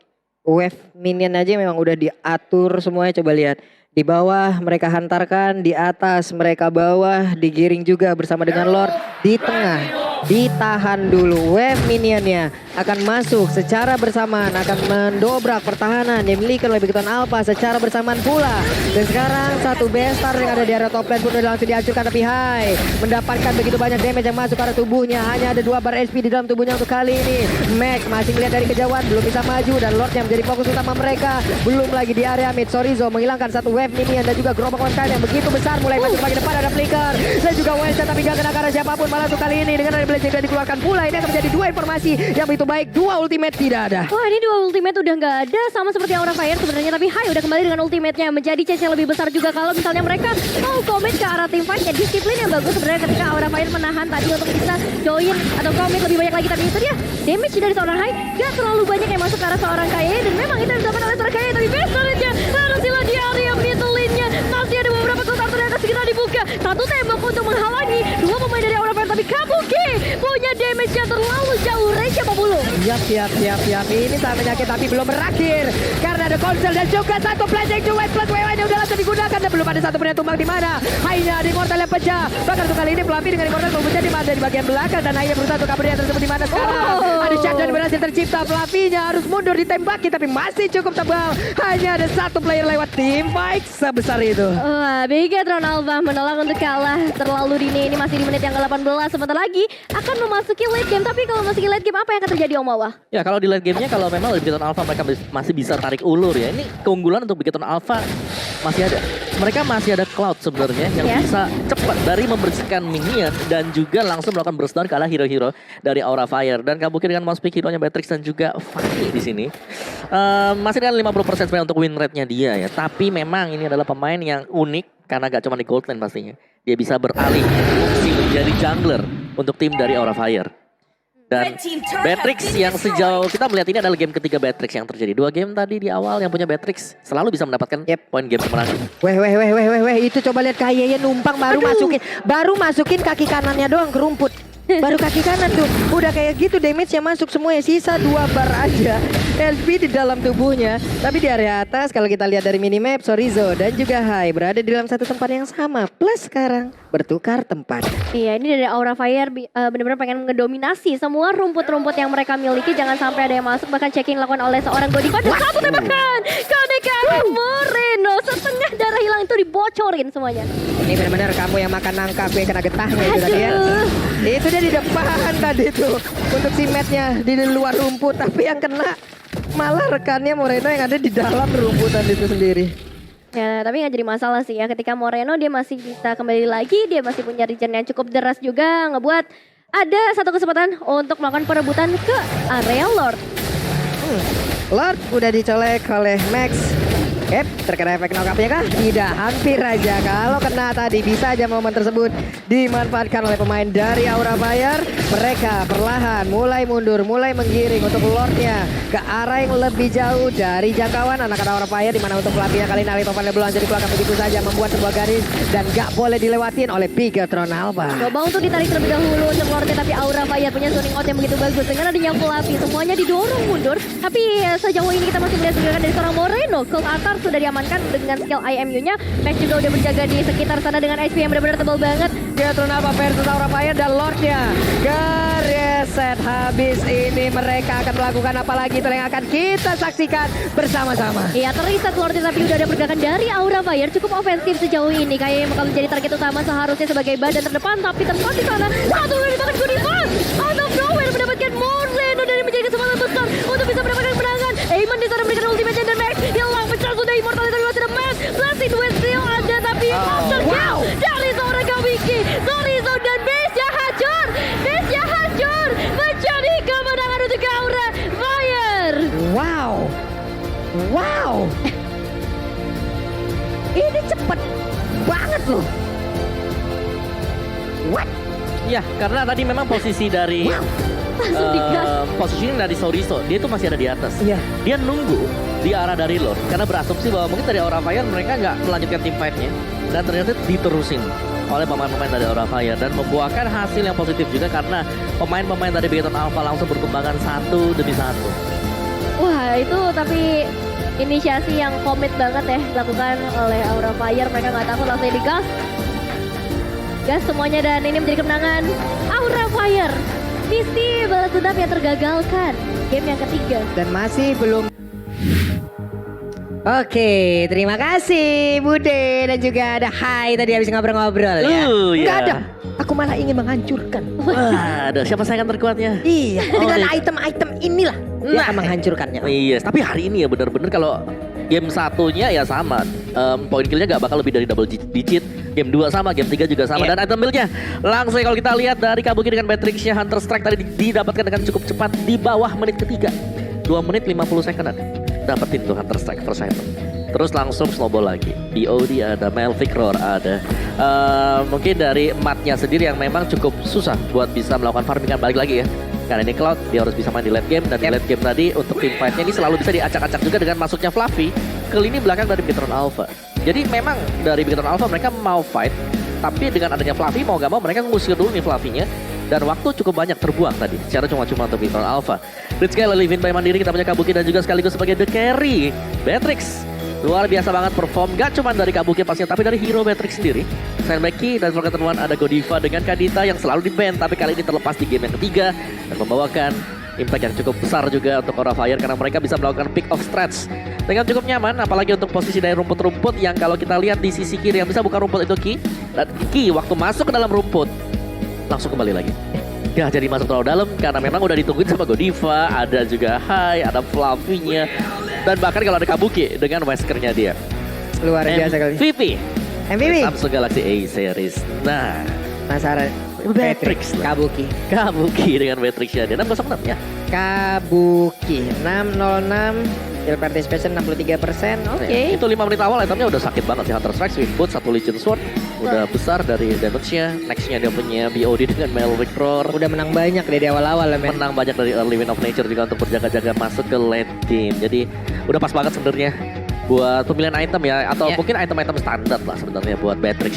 wave minion aja memang udah diatur semuanya. Coba lihat. Di bawah mereka hantarkan, di atas mereka bawah, digiring juga bersama dengan Lord. Di tengah ditahan dulu, wave minionnya akan masuk secara bersamaan, akan mendobrak pertahanan yang dimiliki oleh Bigoton Alpha secara bersamaan pula. Dan sekarang satu bestar yang ada di area top lane pun udah langsung dihancurkan, tapi Hai mendapatkan begitu banyak damage yang masuk ke arah tubuhnya. Hanya ada 2 bar HP di dalam tubuhnya untuk kali ini. Max masih melihat dari kejauhan, belum bisa maju, dan Lordnya menjadi fokus utama mereka. Belum lagi di area mid, Rizzo menghilangkan satu wave minion dan juga gerobak one yang begitu besar mulai masuk bagian depan. Ada flicker dan juga Wellset, tapi gak kena karena siapapun. Malah untuk kali ini dengan blade yang dikeluarkan pula, ini akan menjadi 2 informasi yang begitu baik. 2 ultimate tidak ada. Wah, ini 2 ultimate udah nggak ada, sama seperti Aura Fire sebenarnya, tapi Hai udah kembali dengan ultimate-nya, menjadi chance yang lebih besar juga kalau misalnya mereka mau komit ke arah tim fight. Ya, disiplin yang bagus sebenarnya ketika Aura Fire menahan tadi untuk bisa join atau komit lebih banyak lagi, tapi itu dia damage dari seorang Hai gak terlalu banyak yang masuk ke arah seorang KY, dan memang itu didapat oleh seorang KY, tapi besarnya harus hilang di area middle lane-nya. Masih ada beberapa kotak yang akan segera dibuka, satu tembok untuk menghalangi 2 pemain dari Aura Fire, tapi Kabuki punya damage yang terlalu jauh. Reja Pabulu. Siap. Ini sangat menyakit tapi belum berakhir. Karena ada konsel dan juga satu flashing to white plus WW yang udah langsung digunakan dan belum Tetap ada satu pun yang tumbang di mana. Hanya di Immortal yang pecah. Bahkan untuk kali ini Fluffy dengan Immortal pecah di mana di bagian belakang dan hanya berusaha untuk kabur dari tersebut di mana sekarang. Ada shutdown berhasil tercipta. Fluffy-nya harus mundur ditembaki tapi masih cukup tebal. Hanya ada satu player lewat tim fight sebesar itu. Wah, Bigetron Alpha menolak untuk kalah terlalu dini. Ini masih di menit yang ke-18. Sebentar lagi akan memasuki late game. Tapi kalau memasuki late game apa yang akan terjadi Om Wawa? Ya kalau di late gamenya kalau memang dari Bigetron Alpha mereka masih bisa tarik ulur ya. Ini keunggulan untuk Bigetron Alpha masih ada. Mereka masih ada Cloud sebenarnya yang bisa cepat dari membersihkan minion dan juga langsung melakukan burst down ke arah hero-hero dari Aura Fire. Dan Kabuki dengan mouse pick hero-nya Beatrix dan juga Fanny di sini. Masih dengan 50% sebenarnya untuk win rate-nya dia ya. Tapi memang ini adalah pemain yang unik karena gak cuma di gold lane pastinya. Dia bisa beralih fungsi menjadi jungler untuk tim dari Aura Fire. Dan Beatrix yang sejauh kita melihat ini adalah game ketiga Beatrix yang terjadi. 2 game tadi di awal yang punya Beatrix selalu bisa mendapatkan poin game kemenangan. Weh, itu coba lihat Kayeye numpang baru masukin kaki kanannya doang ke rumput. Baru kaki kanan tuh udah kayak gitu damage-nya masuk semuanya, sisa 2 bar aja LP di dalam tubuhnya. Tapi di area atas kalau kita lihat dari minimap, Sorizo dan juga Hai berada di dalam satu tempat yang sama. Plus sekarang bertukar tempat. Iya, ini dari Aura Fire benar-benar pengen ngedominasi semua rumput-rumput yang mereka miliki. Jangan sampai ada yang masuk, bahkan checking dilakukan oleh seorang Godiva. Dan satu tembakan KDKM Moreno, setengah darah hilang itu dibocorin semuanya. Ini benar-benar kamu yang makan nangka, gue kena getahnya itu tadi ya. Itu dia di depan tadi tuh untuk si matnya di luar rumput, tapi yang kena malah rekannya Moreno yang ada di dalam rumputan itu sendiri. Ya, tapi nggak jadi masalah sih ya. Ketika Moreno dia masih bisa kembali lagi, dia masih punya regen yang cukup deras juga, ngebuat ada satu kesempatan untuk melakukan perebutan ke area Lord. Lord udah dicolek oleh Max. Terkena efek knock-up-nya kah? Tidak, hampir aja. Kalau kena tadi bisa aja momen tersebut dimanfaatkan oleh pemain dari Aura Fire. Mereka perlahan mulai mundur, mulai menggiring untuk Lordnya ke arah yang lebih jauh dari jangkauan anak-anak Aura Fire, di mana untuk pelatihnya kali ini Alito Van Leblanc jadi pelanggan begitu saja membuat sebuah garis dan gak boleh dilewatin oleh Bigetron Alpha. Coba untuk ditarik terlebih dahulu untuk Lordnya, tapi Aura Fire punya zoning out yang begitu bagus dengan adanya Fluffy. Semuanya didorong mundur, tapi sejauh ini kita masih melihat gerakan dari seorang Moreno. Cold Altar sudah diamankan dengan skill IMU-nya. Max juga udah berjaga di sekitar sana dengan HP yang benar-benar tebal banget. Bigetron Alpha versus Aura Fire dan Lordnya reset. Habis ini mereka akan melakukan apa lagi, itu yang akan kita saksikan bersama-sama. Iya, teriset Lordnya, tapi udah ada pergerakan dari Aura Fire cukup ofensif sejauh ini. Kayaknya bakal menjadi target utama seharusnya sebagai badan terdepan, tapi tempat di sana satu dari bahkan Godiva out of nowhere mendapatkan Moreno dari menjadi kesempatan besar untuk bisa mendapatkan kemenangan. Eamon di sana memberikan ultimate dan Max hilang pecah sudah Immortal tapi masih ada Max. Blessing Duet still ada, tapi monster kill dari seorang Kawiki. Sorizo dan base-nya hancur. Base-nya hancur. Menjadi kemenangan untuk Aura Fire. Wow. Ini cepet banget loh. What? Ya karena tadi memang posisi dari Langsung digas. posisinya dari Sorizo, dia tuh masih ada di atas. Iya. Dia nunggu di arah dari Lord karena berasumsi bahwa mungkin dari Aura Fire mereka nggak melanjutkan team fight-nya, dan ternyata diterusin oleh pemain-pemain dari Aura Fire dan membuahkan hasil yang positif juga karena pemain-pemain dari Bigetron Alpha langsung berkembangan satu demi satu. Wah, itu tapi inisiasi yang komit banget ya dilakukan oleh Aura Fire. Mereka nggak takut, langsung digas. Gas semuanya dan ini menjadi kemenangan Aura Fire. Misi balas dendam yang tergagalkan. Game yang ketiga. Dan masih belum. Oke, terima kasih Bude dan juga ada Hai tadi habis ngobrol-ngobrol ya. Enggak ada. Aku malah ingin menghancurkan. Wah, ada siapa saingan terkuatnya? Iya, dengan item-item inilah yang akan menghancurkannya. Iya, tapi hari ini ya benar-benar kalau game satunya ya sama. Poin killnya gak bakal lebih dari double digit. Game 2 sama, game 3 juga sama. Dan item build-nya langsung kalau kita lihat dari Kabuki dengan Beatrix-nya Hunter Strike tadi didapatkan dengan cukup cepat di bawah menit ketiga. 2 menit 50 secondan. Dapetin tuh Hunter Strike first item. Terus langsung snowball lagi. BOD ada, Melvic Roar ada. Mungkin dari matnya sendiri yang memang cukup susah buat bisa melakukan farmingan balik lagi ya. Karena ini Cloud, dia harus bisa main di late game. Dan di late game tadi untuk team fight-nya ini selalu bisa diacak-acak juga dengan masuknya Fluffy ke lini belakang dari Bigetron Alpha. Jadi memang dari Bigetron Alpha mereka mau fight, tapi dengan adanya Fluffy mau gak mau mereka ngusir dulu nih Fluffy-nya. Dan waktu cukup banyak terbuang tadi secara cuma-cuma untuk Bigetron Alpha. Rich Guy Lilivin by Mandiri, kita punya Kabuki dan juga sekaligus sebagai the carry Beatrix Luar biasa banget perform, gak cuma dari Kabuki pastinya, tapi dari hero Matrix sendiri. Selain Becky dan Forgotten One ada Godiva dengan Kadita yang selalu di-ban, tapi kali ini terlepas di game yang ketiga dan membawakan impact yang cukup besar juga untuk Aura Fire karena mereka bisa melakukan pick off strats dengan cukup nyaman, apalagi untuk posisi dari rumput-rumput yang kalau kita lihat di sisi kiri yang bisa buka rumput itu Ki, dan Ki waktu masuk ke dalam rumput langsung kembali lagi. Gak jadi masuk terlalu dalam karena memang udah ditungguin sama Godiva, ada juga Hai, ada Fluffy-nya, dan bahkan kalau ada Kabuki dengan Weskernya dia. Luar biasa kali. MVP MVP. Samsung Galaxy A series. Nah, Penasaran. Matrix lah. Kabuki. Kabuki dengan Matrixnya dia 606 ya. Kabuki 606. Kill participation 63%. Oke. Itu 5 menit awal itemnya udah sakit banget sih. Hunter Strike, Swift Boot, 1 Legion Sword. Udah besar dari damage-nya. Next-nya dia punya BOD dengan Melvic Roar. Udah menang banyak dari awal-awal men. Menang banyak dari Early Wind of Nature juga untuk berjaga-jaga masuk ke late game. Jadi udah pas banget sebenarnya buat pemilihan item ya. Atau mungkin item-item standar lah sebenarnya buat Matrix.